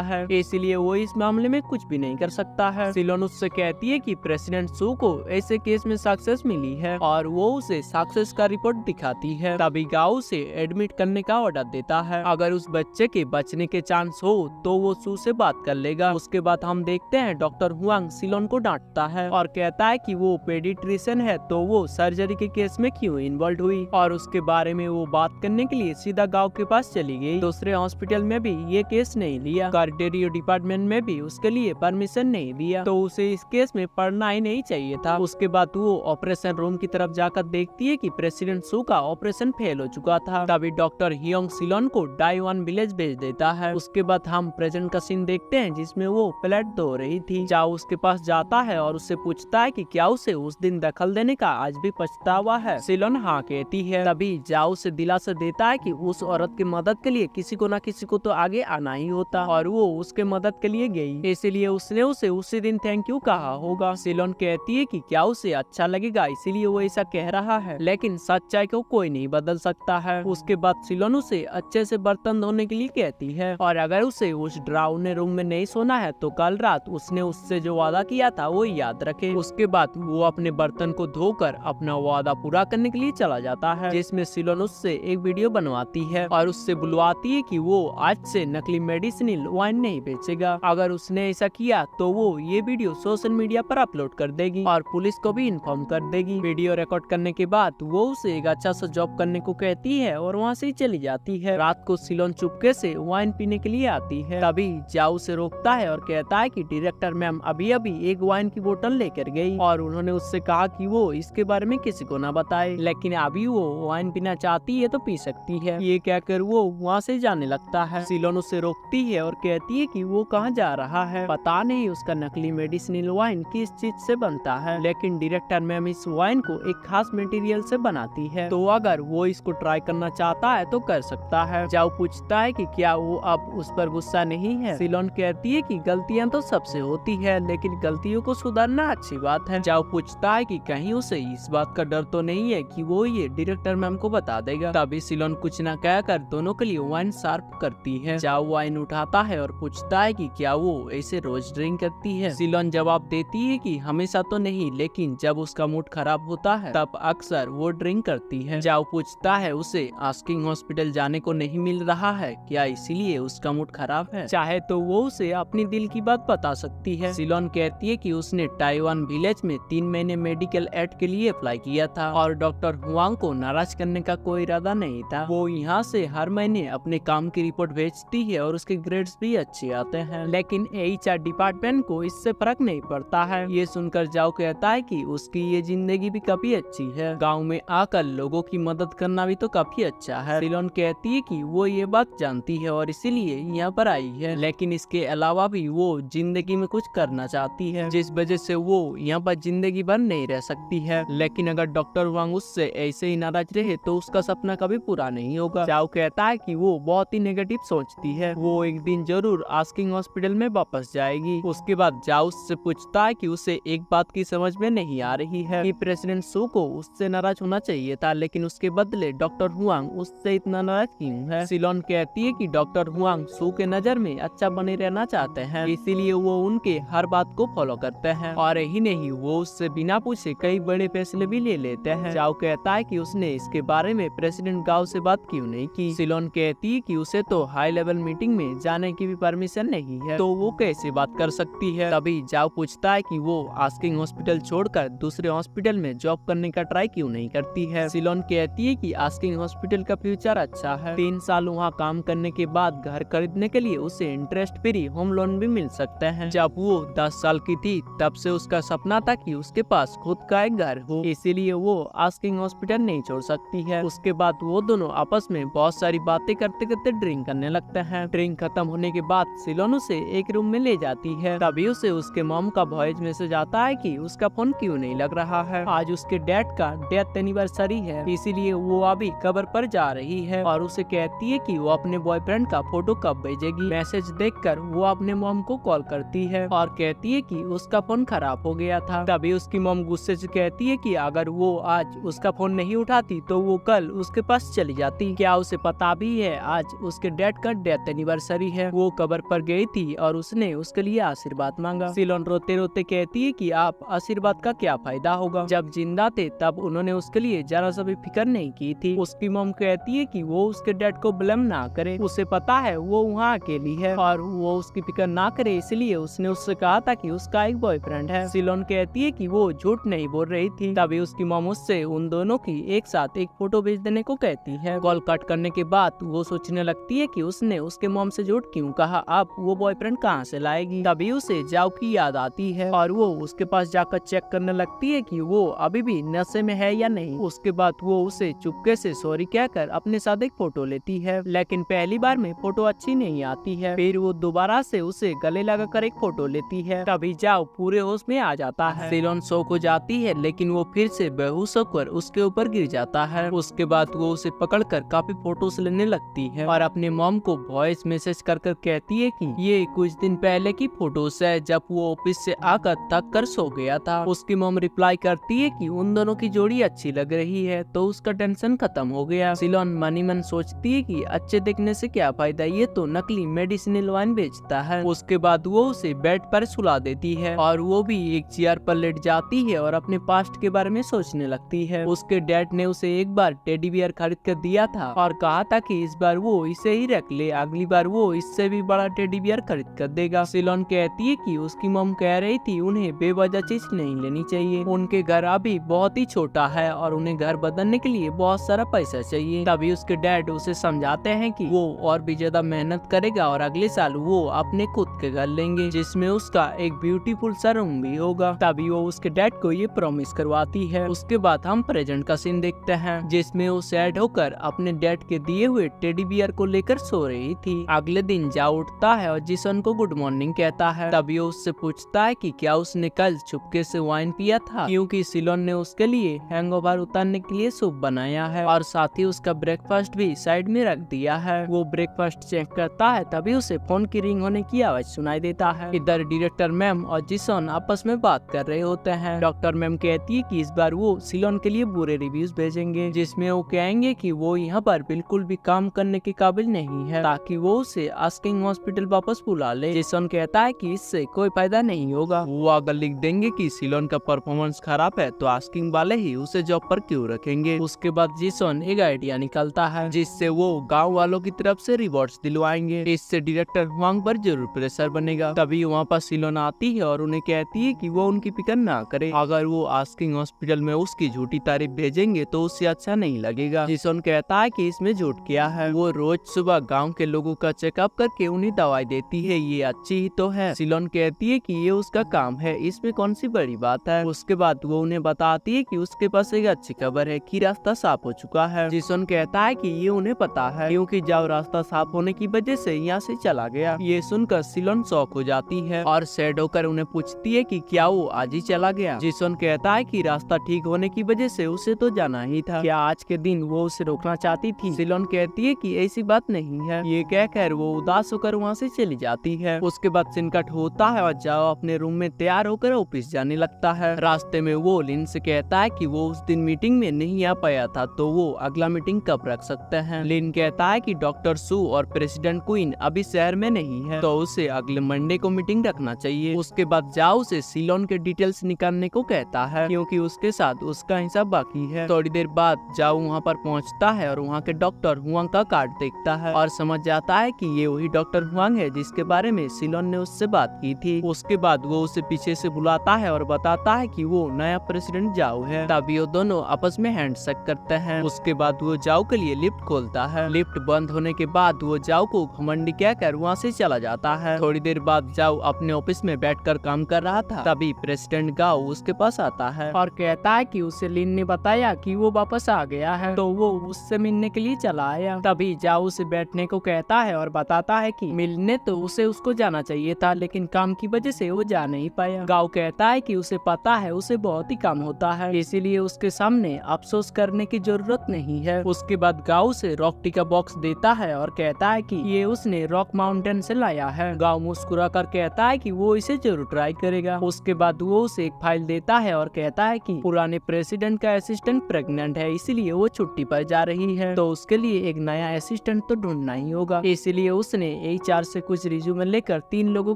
है, इसलिए वो इस मामले में कुछ भी नहीं कर सकता है। सिलोन उससे कहती है कि प्रेसिडेंट सू को ऐसे केस में सक्सेस मिली है और वो उसे सक्सेस का रिपोर्ट दिखाती है। तभी गाओ से एडमिट करने का ऑर्डर देता है। अगर उस बच्चे के बचने के चांस हो तो वो सू से बात कर लेगा। उसके बाद हम देखते हैं डॉक्टर हुआंग सिलोन को डांटता है और कहता है कि वो पेडिट्रिशियन है तो वो सर्जरी के केस में क्यों इन्वॉल्व हुई, और उसके बारे में वो बात करने के लिए सीधा गांव के पास चली गई। दूसरे हॉस्पिटल में भी ये केस नहीं लिया, कार्डियो डिपार्टमेंट में भी उसके लिए परमिशन नहीं दिया, तो उसे इस केस में पढ़ना ही नहीं चाहिए था। उसके बाद वो ऑपरेशन रूम की तरफ जाकर देखती है कि प्रेसिडेंट सू का ऑपरेशन फेल हो चुका था। तभी डॉक्टर हियोंग सिलोन को डाइवान विलेज भेज देता है। उसके बाद हम प्रेजेंट का सीन देखते हैं जिसमें वो प्लेट धो रही थी। जाओ उसके पास जाता है और उससे पूछता है कि क्या उसे उस दिन दखल देने का आज भी पछतावा है। सिलोन हाँ कहती है। तभी जाओ उसे दिलासा देता है कि उस औरत की मदद के लिए किसी को न किसी को तो आगे आना ही होता, और वो उसके मदद के लिए गई, इसलिए उसने उसे उसी दिन थैंक यू कहा होगा। सिलोन कहती है कि क्या उसे अच्छा लगेगा इसीलिए वो ऐसा कह रहा है, लेकिन सच्चाई को कोई नहीं बदल सकता है। उसके बाद सिलोन उसे अच्छे से बर्तन धोने के लिए कहती है, और अगर उसे उस डरावने रूम में नहीं सोना है तो कल रात उसने उससे जो वादा किया था वो याद रखे। उसके बाद वो अपने बर्तन को धोकर अपना वादा पूरा करने के लिए चला जाता है, जिसमें सिलोन उससे एक वीडियो बनवाती है और उससे बुलवाती है कि वो आज से नकली मेडिसिनल वाइन नहीं बेचेगा। अगर उसने ऐसा किया तो वो ये वीडियो सोशल मीडिया पर अपलोड कर देगी और पुलिस को भी इन्फॉर्म कर देगी। वीडियो रिकॉर्ड करने के बाद वो उसे एक अच्छा सा जॉब करने को कहती है और वहाँ से चली जाती है। रात को सिलोन चुपके से वाइन पीने के लिए आती है। तभी जाओ उसे रोकता है और कहता है कि डायरेक्टर मैम अभी अभी एक वाइन की बोतल लेकर गई और उन्होंने उससे कहा कि वो इसके बारे में किसी को ना बताए, लेकिन अभी वो वाइन पीना चाहती है तो पी सकती है। ये कहकर वो वहाँ से जाने लगता है। सिलोन उसे रोकती है और कहती है कि वो कहाँ जा रहा है, पता नहीं उसका नकली मेडिसिनल वाइन किस चीज से बनता है, लेकिन डायरेक्टर मैम इस वाइन को एक खास मटेरियल से बनाती है, तो अगर वो इसको ट्राई करना चाहता है तो कर सकता है। जाओ पूछता है कि क्या वो अब उस पर गुस्सा नहीं है। सिलोन कहती है कि गलतियां तो सबसे होती है, लेकिन गलतियों को सुधारना अच्छी बात है। जाओ पूछता है कि कहीं उसे इस बात का डर तो नहीं है कि वो ये डायरेक्टर मैम को बता देगा। तभी सिलोन कुछ न कहकर दोनों के लिए वाइन सर्व करती है। जाओ वाइन उठाता है और पूछता है कि क्या वो ऐसे रोज ड्रिंक करती है। सिलोन जवाब देती है कि हमेशा तो नहीं, लेकिन जब उसका मूड खराब होता है तब अक्सर वो ड्रिंक करती है। जाओ पूछता है उसे आस्किंग हॉस्पिटल जाने को नहीं मिल रहा है क्या, इसीलिए उसका मूड खराब है, चाहे तो वो उसे अपनी दिल की बात बता सकती है। सिलोन कहती है कि उसने डाइवान विलेज में 3 महीने मेडिकल एड के लिए अप्लाई किया था और डॉक्टर हुआंग को नाराज करने का कोई इरादा नहीं था। वो यहाँ से हर महीने अपने काम की रिपोर्ट भेजती है और उसके ग्रेड्स भी अच्छे आते हैं, लेकिन HR डिपार्टमेंट को इससे फर्क नहीं पड़ता है। ये सुनकर जाओ कहता है कि उसकी ये जिंदगी भी काफी अच्छी है, गाँव में आकर लोगों की मदद करना भी तो काफी अच्छा है। सिलोन कहती है कि वो ये बात जानती है और इसीलिए यहाँ पर आई है, लेकिन इसके अलावा भी वो जिंदगी में कुछ करना चाहती है, जिस वजह से वो यहाँ पर जिंदगी भर नहीं रह सकती है। लेकिन अगर डॉक्टर वांग उससे ऐसे ही नाराज रहे तो उसका सपना कभी पूरा नहीं होगा। जाओ कहता है कि वो बहुत ही नेगेटिव सोचती है, वो एक दिन जरूर आस्किंग हॉस्पिटल में वापस जाएगी। उसके बाद जाओ उससे पूछता है कि उसे एक बात की समझ में नहीं आ रही है कि प्रेसिडेंट सू को उससे नाराज होना चाहिए था, लेकिन उसके बदले डॉक्टर हुआंग उससे इतना नाराज क्यों है। सिलोन कहती है कि डॉक्टर हुआंग सू के नजर में अच्छा बने रहना चाहते हैं, इसीलिए वो उनके हर बात को फॉलो करते हैं, और यही नहीं वो उससे बिना पूछे कई बड़े फैसले भी ले लेते हैं। जाओ कहता है कि उसने इसके बारे में प्रेसिडेंट गाओ से बात क्यों नहीं की। सिलोन कहती है कि उसे तो हाई लेवल मीटिंग में जाने की भी परमिशन नहीं है, तो वो कैसे बात कर सकती है। तभी जाओ पूछता है कि वो आस्किंग हॉस्पिटल छोड़कर दूसरे हॉस्पिटल में जॉब करने का ट्राई क्यों नहीं करती है। सिलोन कहती है कि आस्किंग हॉस्पिटल का फ्यूचर अच्छा है, 3 साल वहाँ काम करने के बाद घर खरीदने के लिए उसे इंटरेस्ट फ्री होम लोन भी मिल सकते हैं। जब वो 10 साल की थी तब से उसका सपना था कि उसके पास खुद का एक घर हो, इसीलिए वो आस्किंग हॉस्पिटल नहीं छोड़ सकती है। उसके बाद वो दोनों आपस में बहुत सारी बातें करते करते ड्रिंक करने लगते हैं। ड्रिंक खत्म होने के बाद सिलोन उसे एक रूम में ले जाती है। तभी उसे उसके मॉम का वॉइस मैसेज आता है कि उसका फोन क्यों नहीं लग रहा है। आज उसके डैड का डेथ एनिवर्सरी है, इसीलिए वो अभी कब्र पर जा रही है, और उसे कहती है कि वो अपने बॉयफ्रेंड का फोटो कब भेजेगी। मैसेज देखकर वो अपने मॉम को कॉल करती है और कहती है कि उसका फोन खराब हो गया था। तभी उसकी मॉम गुस्से से कहती है कि अगर वो आज उसका फोन नहीं उठाती तो वो कल उसके पास ऑफिस चली जाती। क्या उसे पता भी है आज उसके डैड का डेथ एनिवर्सरी है। वो कब्र पर गई थी और उसने उसके लिए आशीर्वाद मांगा। सिलोन रोते रोते कहती है कि आप आशीर्वाद का क्या फायदा होगा, जब जिंदा थे तब उन्होंने उसके लिए जरा सा भी फिक्र नहीं की थी। उसकी मॉम कहती है कि वो उसके डैड को ब्लेम ना करे, उसे पता है वो वहाँ अकेली है और वो उसकी फिक्र ना करे, इसलिए उसने उससे कहा था कि उसका एक बॉयफ्रेंड है। सिलोन कहती है कि वो झूठ नहीं बोल रही थी। तभी उसकी मॉम उससे उन दोनों की एक साथ एक फोटो भेज देने को कहती है। कॉल कट करने के बाद वो सोचने लगती है कि उसने उसके मॉम से झूठ क्यों कहा, अब वो बॉयफ्रेंड कहाँ से लाएगी। तभी उसे जाओ की याद आती है और वो उसके पास जाकर चेक करने लगती है कि वो अभी भी नशे में है या नहीं। उसके बाद वो उसे चुपके से सॉरी कहकर अपने साथ एक फोटो लेती है, लेकिन पहली बार में फोटो अच्छी नहीं आती है। फिर वो दोबारा से उसे गले लगाकर एक फोटो लेती है। तभी जाओ पूरे होश में आ जाता है। सिलोन शॉक हो जाती है, लेकिन वो फिर से बेहोश होकर उसके ऊपर गिर जाता है। उसके बाद वो उसे पकड़कर काफी फोटोज लेने लगती है और अपने मॉम को वॉइस मैसेज कर कहती है कि ये कुछ दिन पहले की फोटोज है, जब वो ऑफिस से आकर थक कर सो गया था। उसकी मॉम रिप्लाई करती है कि उन दोनों की जोड़ी अच्छी लग रही है, तो उसका टेंशन खत्म हो गया। सिलोन मनी मन सोचती है कि अच्छे देखने से क्या फायदा, ये तो नकली मेडिसिनल वाइन बेचता है। उसके बाद वो उसे बेड पर सुला देती है और वो भी एक चेयर पर लेट जाती है और अपने पास्ट के बारे में सोचने लगती है। उसके डैड ने उसे एक बार टेडी बियर खरीद कर दिया था और कहा था कि इस बार वो इसे ही रख ले, अगली बार वो इससे भी बड़ा टेडी बियर खरीद कर देगा। सिलोन कहती है कि उसकी मॉम कह रही थी उन्हें बेवजह चीज नहीं लेनी चाहिए, उनके घर अभी बहुत ही छोटा है और उन्हें घर बदलने के लिए बहुत सारा पैसा चाहिए। तभी उसके डैड उसे समझाते हैं कि वो और भी ज्यादा मेहनत करेगा और अगले साल वो अपने खुद के घर लेंगे, जिसमें उसका एक ब्यूटीफुल सा रूम भी होगा। तभी वो उसके डैड को ये प्रॉमिस करवाती है। उसके बाद हम प्रेजेंट का सीन देखते हैं, जिसमें वो सैड होकर अपने डैड के दिए हुए टेडी बियर को लेकर सो रही थी। अगले दिन जाओ उठता है और जिसन को गुड मॉर्निंग कहता है। तभी वो उससे पूछता है कि क्या उसने कल चुपके से वाइन पिया था, क्योंकि सिलोन ने उसके लिए हैंगओवर उतारने के लिए सूप बनाया है और साथ ही उसका ब्रेकफास्ट भी साइड में रख दिया है। वो ब्रेकफास्ट चेक करता है, तभी उसे फोन की रिंग होने की आवाज सुनाई देता है। इधर डायरेक्टर मैम और जिसन आपस में बात कर रहे होते हैं। डॉक्टर मैम कहती है कि इस बार वो सिलोन के लिए बुरे रिव्यूज भेजेंगे, जिसमें वो कहेंगे कि वो यहाँ पर बिल्कुल भी काम करने के काबिल नहीं है, ताकि वो उसे आस्किंग हॉस्पिटल वापस बुला ले। जिसन कहता है कि इससे कोई फायदा नहीं होगा। वो अगर लिख देंगे कि सिलोन का परफॉर्मेंस खराब है तो आस्किंग वाले ही उसे जॉब पर क्यों रखेंगे। उसके बाद जिसन एक आइडिया निकालता है, जिससे वो गाँव वालों की तरफ से रिवॉर्ड्स दिलवाएंगे। इससे डायरेक्टर हुआंग पर जरूर प्रेशर बनेगा। तभी वहाँ पर सिलोन आती है और उन्हें कहती है कि वो उनकी फिक्र ना करे, अगर वो आस्किंग हॉस्पिटल में उसकी झूठी तारीफ भेजेंगे तो उससे अच्छा नहीं लगेगा। जिसन कहता है कि इसमें झूठ क्या है, वो रोज सुबह गांव के लोगों का चेकअप करके उन्हें दवाई देती है, ये अच्छी ही तो है। सिलोन कहती है कि ये उसका काम है, इसमें कौन सी बड़ी बात है। उसके बाद वो उन्हें बताती है कि उसके पास एक अच्छी खबर है कि रास्ता साफ हो चुका है। जिसन कहता है कि ये उन्हें पता है, क्योंकि जाओ रास्ता साफ होने की वजह से यहाँ से चला गया। ये सुनकर सिलोन शॉक हो जाती है और सैड होकर उन्हें पूछती है कि क्या वो आज ही चला गया। जिसन कहता है कि रास्ता ठीक होने की वजह से उसे तो जाना ही था, क्या आज के दिन वो उसे रोकना चाहती थी। सिलोन कहती है कि ऐसी बात नहीं है। ये कहकर वो उदास होकर वहाँ से चली जाती है। उसके बाद सीन कट होता है और जाओ अपने रूम में तैयार होकर ऑफिस जाने लगता है। रास्ते में वो लिन से कहता है कि वो उस दिन मीटिंग में नहीं आ पाया था, तो वो अगला मीटिंग कब रख सकते हैं। लिन कहता है कि डॉक्टर सू और प्रेसिडेंट क्वीन अभी शहर में नहीं है, तो उसे अगले मंडे को मीटिंग रखना चाहिए। उसके बाद जाओ उसे सिलोन के डिटेल्स निकालने को कहता है, क्योंकि उसके साथ उसका हिसाब बाकी है। थोड़ी देर बाद जाओ वहाँ पर पहुँचता है और वहाँ के डॉक्टर हुआंग का कार्ड देखता है और समझ जाता है कि ये वही डॉक्टर हुआंग है जिसके बारे में सिलोन ने उससे बात की थी। उसके बाद वो उसे पीछे से बुलाता है और बताता है कि वो नया प्रेसिडेंट जाओ है। तभी वो दोनों आपस में हैंडशेक करते हैं। उसके बाद वो जाओ के लिए लिफ्ट खोलता है। लिफ्ट बंद होने के बाद वो जाओ को घमंडी कहकर वहाँ से चला जाता है। थोड़ी देर बाद जाओ अपने ऑफिस में बैठकर काम कर रहा था, तभी प्रेसिडेंट गाओ उसके पास आता है और कहता है कि उसे लिन ने बताया कि वो वापस आ गया है, तो वो उससे मिलने के लिए चला आया। तभी जाओ उसे बैठने को कहता है और बताता है कि मिलने तो उसे उसको जाना चाहिए था, लेकिन काम की वजह से वो जा नहीं पाया। गाओ कहता है कि उसे पता है उसे बहुत ही काम होता है, इसीलिए उसके सामने अफसोस करने की जरूरत नहीं है। उसके बाद गाओ से रॉक टी का बॉक्स देता है और कहता है कि ये उसने रॉक माउंटेन से लाया है। गाओ मुस्कुरा कर कहता है कि वो इसे जरूर ट्राई करेगा। उसके बाद वो उसे एक फाइल देता है और कहता है कि पुराने प्रेसिडेंट का असिस्टेंट प्रेग्नेंट है, इसीलिए वो छुट्टी पर जा रही है, तो उसके लिए एक नया असिस्टेंट तो ढूंढना ही होगा। इसीलिए उसने HR से कुछ रिज्यूमे लेकर 3 लोगों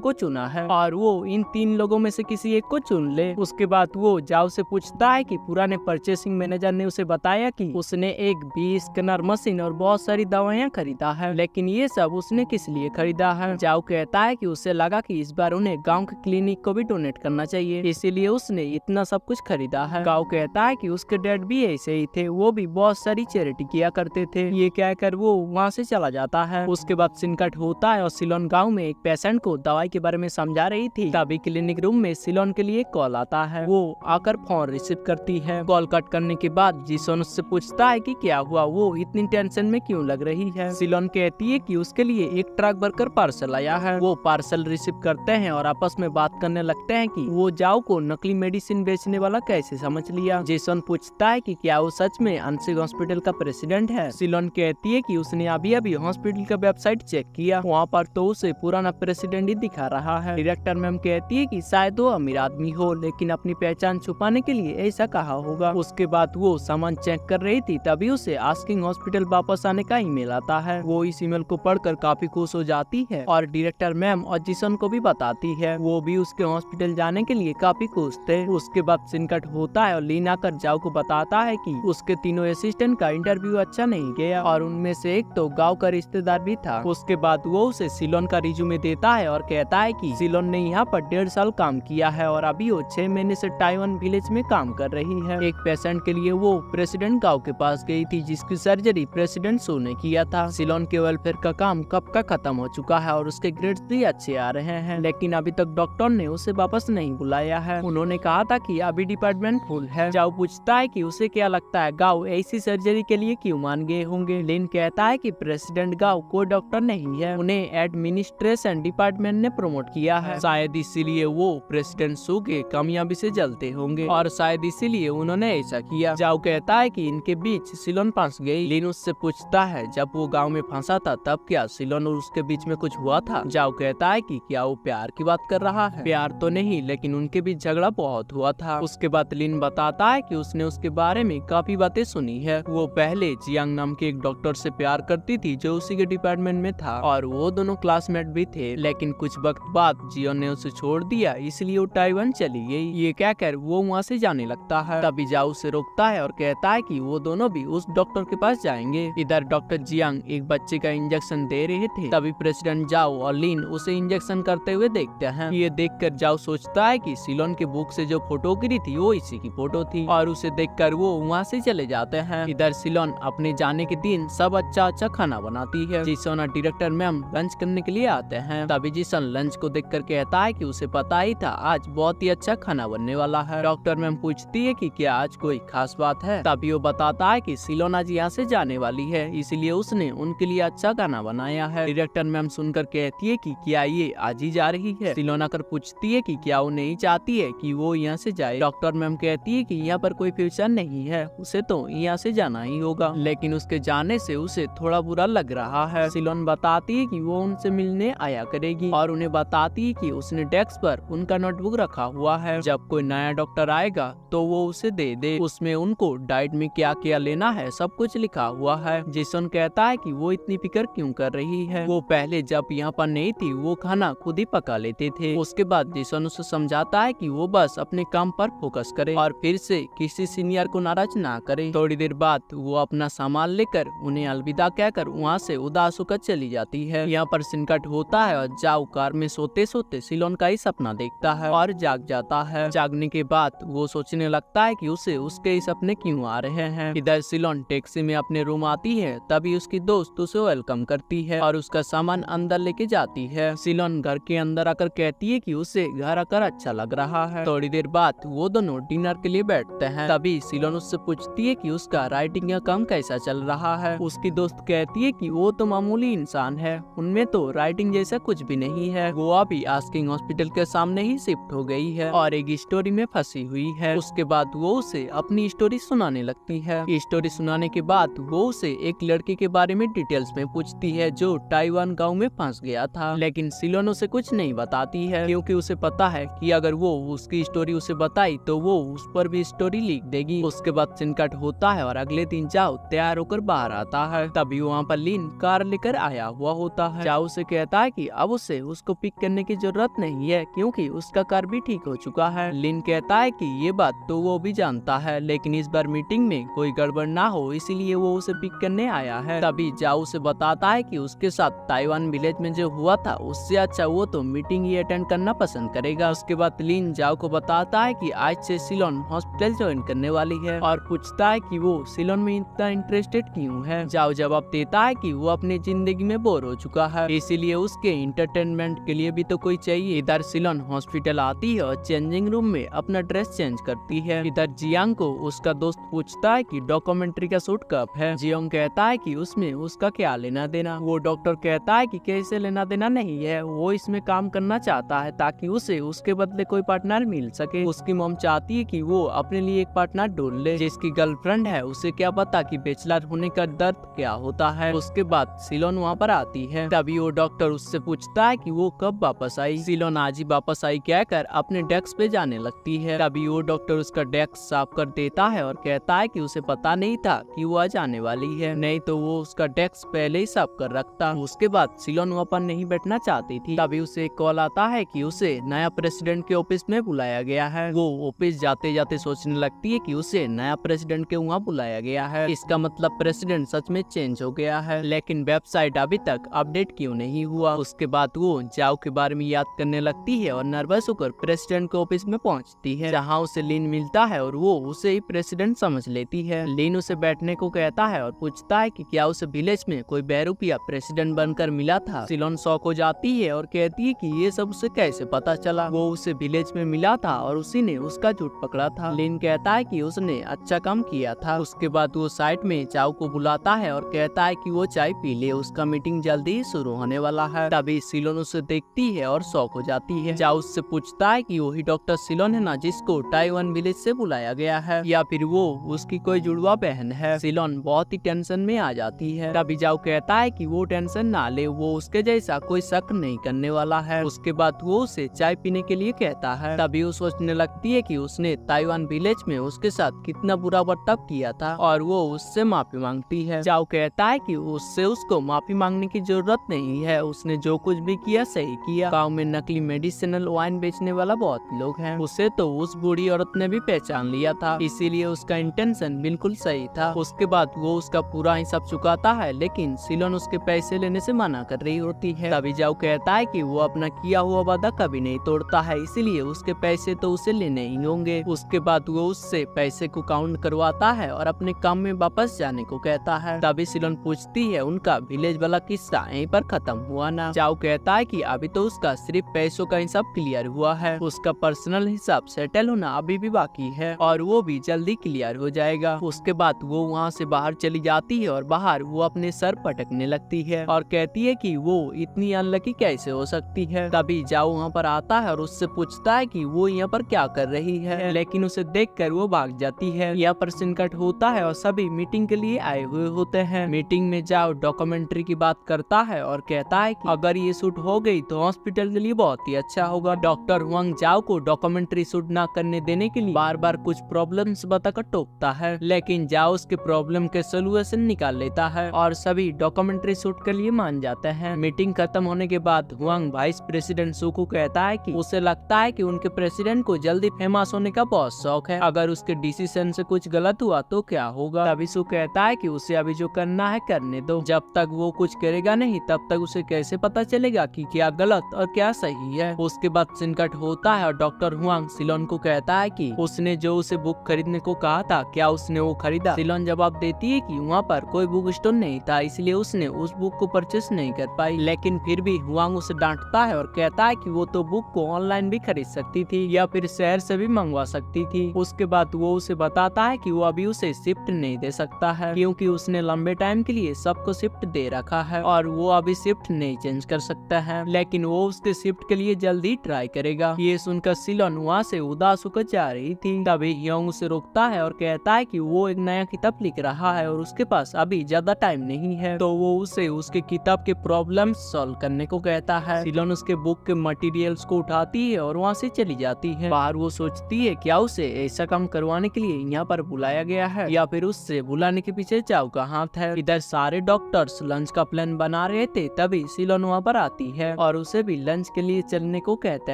को चुना है और वो इन 3 लोगों में से किसी एक को चुन ले। उसके बाद वो जाओ से पूछता है कि पुराने परचेसिंग मैनेजर ने उसे बताया कि उसने एक 20 स्कैनर मशीन और बहुत सारी दवाइयाँ खरीदा है, लेकिन ये सब उसने किस लिए खरीदा है। जाओ कहता है कि उसे लगा कि इस बार उन्हें गाँव के क्लिनिक को भी डोनेट करना चाहिए, इसीलिए उसने इतना सब कुछ खरीदा है। गाँव कहता है कि उसके डैड भी ऐसे ही थे, वो भी बहुत सारी चैरिटी किया करते थे। ये कहकर वो वहाँ से चला जाता है। उसके बाद सीन कट होता है और सिलोन गाँव में एक पेशेंट को दवाई के बारे में समझा रही थी। तभी क्लिनिक रूम में सिलोन के लिए कॉल आता है। वो आकर फोन रिसीव करती है। कॉल कट करने के बाद जिसोन उससे पूछता है कि क्या हुआ, वो इतनी टेंशन में क्यों लग रही है। सिलोन कहती है कि उसके लिए एक ट्रक भरकर पार्सल आया है। वो पार्सल रिसीव करते हैं और आपस में बात करने लगते हैं कि वो जाओ को नकली मेडिसिन बेचने वाला कैसे समझ लिया। जेसन पूछता है कि क्या वो सच में अनसिक हॉस्पिटल का प्रेसिडेंट है। सिलोन कहती है कि उसने अभी अभी हॉस्पिटल का वेबसाइट चेक किया, वहाँ पर तो उसे पुराना प्रेसिडेंट ही दिखा रहा है। डायरेक्टर मैम कहती है कि शायद वो अमीर आदमी हो, लेकिन अपनी पहचान छुपाने के लिए ऐसा कहा होगा। उसके बाद वो सामान चेक कर रही थी, तभी उसे आस्किंग हॉस्पिटल वापस आने का ईमेल आता है। वो इस ईमेल को पढ़कर काफी खुश हो जाती है और डायरेक्टर मैम और जिसन को भी बताती है। वो भी उसके हॉस्पिटल जाने के लिए काफी खुश थे। उसके बाद सिनकट होता है और लीन आकर जाओ को बताता है कि उसके तीनों असिस्टेंट का इंटरव्यू अच्छा नहीं गया और उनमें से एक तो गाँव का रिश्तेदार भी था। उसके बाद वो उसे सिलोन का रिज्यूमे देता है और कहता है कि सिलोन ने यहाँ पर 1.5 साल काम किया है और अभी वो 6 महीने से ताइवान विलेज में काम कर रही है। एक पेशेंट के लिए वो प्रेसिडेंट गाँव के पास गई थी, जिसकी सर्जरी प्रेसिडेंट शो ने किया था। सिलोन के वेलफेयर का काम कब का खत्म हो चुका है और उसके ग्रेड्स भी अच्छे आ रहे हैं, लेकिन अभी तक डॉक्टर ने उसे वापस नहीं बुलाया है। उन्होंने कहा था कि अभी डिपार्टमेंट फुल है। जाओ पूछता है कि उसे क्या लगता है गाँव ऐसी सर्जरी के लिए क्यों मान गए होंगे। लिन कहता है कि प्रेसिडेंट गाँव कोई डॉक्टर नहीं है, उन्हें एडमिनिस्ट्रेशन डिपार्टमेंट ने प्रमोट किया है, शायद इसीलिए वो प्रेसिडेंट शो के कामयाबी से जलते होंगे और शायद इसीलिए उन्होंने ऐसा किया। जाओ कहता है कि इनके बीच सिलोन फंस गई। लिन उससे पूछता है जब वो गांव में फंसा था तब क्या सिलोन और उसके बीच में कुछ हुआ था। जाओ कहता है कि क्या वो प्यार की बात कर रहा है। प्यार तो नहीं, लेकिन उनके बीच झगड़ा बहुत हुआ था। उसके बाद लिन बताता है कि उसने उसके बारे में काफी बातें सुनी है। वो पहले जियांग नाम के एक डॉक्टर से प्यार करती थी जो उसी के डिपार्टमेंट में था और वो दोनों क्लासमेट भी थे, लेकिन कुछ वक्त बाद जियोन ने उसे छोड़ दिया, इसलिए वो ताइवान चली गई। ये कहकर वो वहाँ से जाने लगता है। तभी जाओ उसे रोकता है और कहता है कि वो दोनों भी उस डॉक्टर के पास जाएंगे। इधर डॉक्टर जियांग एक बच्चे का इंजेक्शन दे रहे थे, तभी प्रेसिडेंट जाओ और लिन उसे इंजेक्शन करते हुए देखते हैं। ये देखकर जाओ सोचता है कि सिलोन के बुक से जो फोटो गिरी थी वो इसी की फोटो थी और उसे देखकर वो वहाँ से चले जाते हैं। इधर सिलोन अपने जाने के दिन सब अच्छा खाना बनाती है। जिसन और डायरेक्टर मैम लंच करने के लिए आते हैं। तभी जिसन लंच को देखकर कहता है कि उसे पता ही था आज बहुत ही अच्छा खाना बनने वाला है। डॉक्टर मैम पूछती है कि क्या आज कोई खास बात है। तभी वो बताता है कि सिलोन आज यहाँ से जाने वाली है, इसलिए उसने उनके लिए अच्छा खाना बनाया है। डायरेक्टर मैम सुनकर कहती है कि क्या ये आज ही जा रही है। सिलोन आकर पूछती है कि क्या वो नहीं चाहती है कि वो यहाँ से जाए। डॉक्टर मैम कहती है कि यहाँ पर कोई फ्यूचर नहीं है, उसे तो यहाँ से जाना ही होगा, लेकिन उसके जाने से उसे थोड़ा बुरा लग रहा है। सिलोन बताती है कि वो उनसे मिलने आया करेगी और उन्हें बताती है कि उसने डेस्क पर उनका नोटबुक रखा हुआ है, जब कोई नया डॉक्टर आएगा तो वो उसे दे दे। उसमें उनको डाइट में क्या क्या लेना है सब कुछ लिखा हुआ है। जेसन कहता है कि वो इतनी फिक्र क्यों कर रही है, वो पहले जब यहाँ पर नहीं थी वो खाना खुद ही पका लेते थे। उसके बाद जेसन उसे समझाता है कि वो बस अपने काम पर फोकस करे और फिर से किसी सीनियर को नाराज ना करे। थोड़ी देर बाद वो अपना सामान लेकर उन्हें अलविदा कहकर वहाँ से उदास होकर चली जाती है। यहाँ पर सिनकट होता है और जाओ कार में सोते सोते सिलोन का ही सपना देखता है और जाग जाता है। जागने के बाद वो सोचने लगता है कि उसे उसके ही सपने क्यों आ रहे हैं। इधर सिलोन टैक्सी में अपने रूम आती है, तभी उसकी दोस्त उसे वेलकम करती है और उसका सामान अंदर लेके जाती है। सिलोन घर के अंदर आकर कहती है कि उसे घर आकर अच्छा लग रहा है। थोड़ी देर बाद वो दोनों डिनर के लिए बैठते हैं। तभी सिलोन उससे पूछती है कि उसका राइटिंग का काम कैसा चल रहा है। उसकी दोस्त कहती है कि वो तो मामूली इंसान है, उनमें तो राइटिंग जैसा कुछ भी नहीं है, वो अभी आस्किंग हॉस्पिटल के सामने ही शिफ्ट हो गई है और एक स्टोरी में फंसी हुई है। उसके बाद वो उसे अपनी स्टोरी सुनाने लगती है। स्टोरी सुनाने के बाद वो उसे एक लड़के के बारे में डिटेल्स में पूछती है जो ताइवान गांव में फंस गया था, लेकिन सिलोन उसे कुछ नहीं बताती है क्योंकि उसे पता है कि अगर वो उसकी स्टोरी उसे बताई तो वो उस पर भी स्टोरी लिख देगी। उसके बाद सिनकट होता है और अगले दिन लेकिन जाओ तैयार होकर बाहर आता है। तभी वहाँ पर लिन कार लेकर आया हुआ होता है। जाओ उसे कहता है कि अब उसे उसको पिक करने की जरूरत नहीं है क्योंकि उसका कार भी ठीक हो चुका है। लिन कहता है कि ये बात तो वो भी जानता है, लेकिन इस बार मीटिंग में कोई गड़बड़ ना हो इसीलिए वो उसे पिक करने आया है। तभी जाओ उसे बताता है कि उसके साथ ताइवान विलेज में जो हुआ था उससे अच्छा वो तो मीटिंग ही अटेंड करना पसंद करेगा। उसके बाद लिन जाओ को बताता है कि आज से सिलोन हॉस्पिटल ज्वाइन करने वाली है और पूछता है कि वो सिलोन में इतना इंटरेस्टेड क्यों है। जाओ जवाब देता है कि वो अपनी जिंदगी में बोर हो चुका है, इसीलिए उसके इंटरटेनमेंट के लिए भी तो कोई चाहिए। इधर सिलोन हॉस्पिटल आती है और चेंजिंग रूम में अपना ड्रेस चेंज करती है। इधर जियांग को उसका दोस्त पूछता है कि डॉक्यूमेंट्री का शूट कब है। जियांग कहता है कि उसमें उसका क्या लेना देना। वो डॉक्टर कहता है कि कैसे लेना देना नहीं है, वो इसमें काम करना चाहता है ताकि उसे उसके बदले कोई पार्टनर मिल सके। उसकी मॉम चाहती है कि वो अपने लिए एक पार्टनर ढूंढ ले जिसकी गर्लफ्रेंड है, उसे क्या पता कि बैचलर होने का दर्द क्या होता है। उसके बाद सिलोन वहाँ पर आती है। तभी वो डॉक्टर उससे पूछता है कि वो कब वापस आई। सिलोन आज ही वापस आई कहकर अपने डेस्क पे जाने लगती है। तभी वो डॉक्टर उसका डेस्क साफ कर देता है और कहता है कि उसे पता नहीं था कि वो आज आने वाली है, नहीं तो वो उसका डेस्क पहले ही साफ कर रखता। उसके बाद सिलोन वहाँ पर नहीं बैठना चाहती थी। तभी उसे एक कॉल आता है कि उसे नया प्रेसिडेंट के ऑफिस में बुलाया गया है। वो ऑफिस जाते जाते सोचने लगती है कि उसे नया प्रेसिडेंट के वहाँ बुलाया गया है, इसका मतलब प्रेसिडेंट सच में चेंज हो गया है, लेकिन वेबसाइट अभी तक अपडेट क्यों नहीं हुआ। उसके बाद वो जाओ के बारे में याद करने लगती है और नर्वस होकर प्रेसिडेंट के ऑफिस में पहुंचती है, जहां उसे लिन मिलता है और वो उसे ही प्रेसिडेंट समझ लेती है। लिन उसे बैठने को कहता है और पूछता है कि क्या उसे विलेज में कोई बेरूपिया प्रेसिडेंट बनकर मिला था। सिलोन शॉक हो जाती है और कहती है कि ये सब उसे कैसे पता चला। वो उसे विलेज में मिला था और उसी ने उसका झूठ पकड़ा था। लिन कहता है कि उसने अच्छा काम किया था। उसके बाद वो साइड में जाओ को बुलाता है और कहता है कि वो चाय पी ले, उसका मीटिंग जल्दी ही शुरू होने वाला है। तभी सिलोन उसे देखती है और शॉक हो जाती है। जाओ उससे पूछता है कि वही डॉक्टर सिलोन है ना जिसको ताइवान विलेज से बुलाया गया है, या फिर वो उसकी कोई जुड़वा बहन है। सिलोन बहुत ही टेंशन में आ जाती है। तभी जाओ कहता है कि वो टेंशन ना ले, वो उसके जैसा कोई शक नहीं करने वाला है। उसके बाद वो उसे चाय पीने के लिए कहता है। तभी वो सोचने लगती है कि उसने ताइवान विलेज में उसके साथ कितना बुरा बर्ताव किया था और वो उससे माफी मांगती है। जाओ कहता है कि उससे उसको माफी मांगने की जरूरत नहीं है, उसने जो कुछ भी किया सही किया। गांव में नकली मेडिसिनल वाइन बेचने वाला बहुत लोग हैं, उसे तो उस बूढ़ी औरत ने भी पहचान लिया था, इसीलिए उसका इंटेंशन बिल्कुल सही था। उसके बाद वो उसका पूरा हिसाब चुकाता है, लेकिन सिलोन उसके पैसे लेने से मना कर रही होती है। तभी जाओ कहता है कि वो अपना किया हुआ वादा कभी नहीं तोड़ता है, इसीलिए उसके पैसे तो उसे लेने ही होंगे। उसके बाद वो उससे पैसे को काउंट करवाता है और अपने काम में वापस जाने को कहता है। तभी सिलोन पूछती है उनका विलेज वाला किस्सा यहीं पर खत्म हुआ ना। जाओ कहता है कि अभी तो उसका सिर्फ पैसों का हिसाब क्लियर हुआ है, उसका पर्सनल हिसाब सेटल होना अभी भी बाकी है और वो भी जल्दी क्लियर हो जाएगा। उसके बाद वो वहाँ से बाहर चली जाती है और बाहर वो अपने सर पटकने लगती है और कहती है कि वो इतनी अनलकी कैसे हो सकती है। तभी जाओ वहाँ पर आता है और उससे पूछता है कि वो यहाँ पर क्या कर रही है, लेकिन उसे देखकर वो भाग जाती है। यहाँ पर सीन कट होता है और सभी मीटिंग के लिए आए हुए होते हैं। मीटिंग में जाओ डॉक्यूमेंट्री की बात करता है और कहता है कि अगर ये शूट हो गई तो हॉस्पिटल के लिए बहुत ही अच्छा होगा। डॉक्टर हुआंग जाओ को डॉक्यूमेंट्री शूट ना करने देने के लिए बार बार कुछ प्रॉब्लम्स बताकर टोकता है, लेकिन जाओ उसके प्रॉब्लम के सोल्यूशन निकाल लेता है और सभी डॉक्यूमेंट्री शूट के लिए मान जाते हैं। मीटिंग खत्म होने के बाद हुआंग वाइस प्रेसिडेंट सू को कहता है कि उसे लगता है कि उनके प्रेसिडेंट को जल्दी फेमस होने का बहुत शौक है, अगर उसके डिसीजन से कुछ गलत हुआ तो क्या होगा। तभी सू कहता है कि उसे अभी जो करना है करने दो, जब तक वो कुछ करेगा नहीं तब तक उसे कैसे पता चलेगा कि क्या गलत और क्या सही है। उसके बाद सिनकट होता है और डॉक्टर हुआंग सिलोन को कहता है कि उसने जो उसे बुक खरीदने को कहा था क्या उसने वो खरीदा। सिलोन जवाब देती है कि वहाँ पर कोई बुक स्टोर नहीं था, इसलिए उसने उस बुक को परचेस नहीं कर पाई, लेकिन फिर भी हुआंग उसे डांटता है और कहता है कि वो तो बुक को ऑनलाइन भी खरीद सकती थी या फिर शहर से भी मंगवा सकती थी। उसके बाद वो उसे बताता है कि वो अभी उसे शिफ्ट नहीं दे सकता है क्योंकि उसने लंबे टाइम के लिए सबको शिफ्ट दे रखा है और वो अभी शिफ्ट नहीं चेंज कर सकता है, लेकिन वो उसके शिफ्ट के लिए जल्दी ट्राई करेगा। ये सुनकर सिलोन वहाँ से उदास होकर जा रही थी। तभी योंग उसे रोकता है और कहता है कि वो एक नया किताब लिख रहा है और उसके पास अभी ज्यादा टाइम नहीं है, तो वो उसे उसके किताब के प्रॉब्लम सॉल्व करने को कहता है। सिलोन उसके बुक के मटेरियल्स को उठाती है और वहाँ से चली जाती है। बाहर वो सोचती है क्या उसे ऐसा काम करवाने के लिए यहाँ पर बुलाया गया है या फिर फिर उससे बुलाने के पीछे जाओ का हाथ है। इधर सारे डॉक्टर्स लंच का प्लान बना रहे थे, तभी सिलोन वहाँ पर आती है और उसे भी लंच के लिए चलने को कहते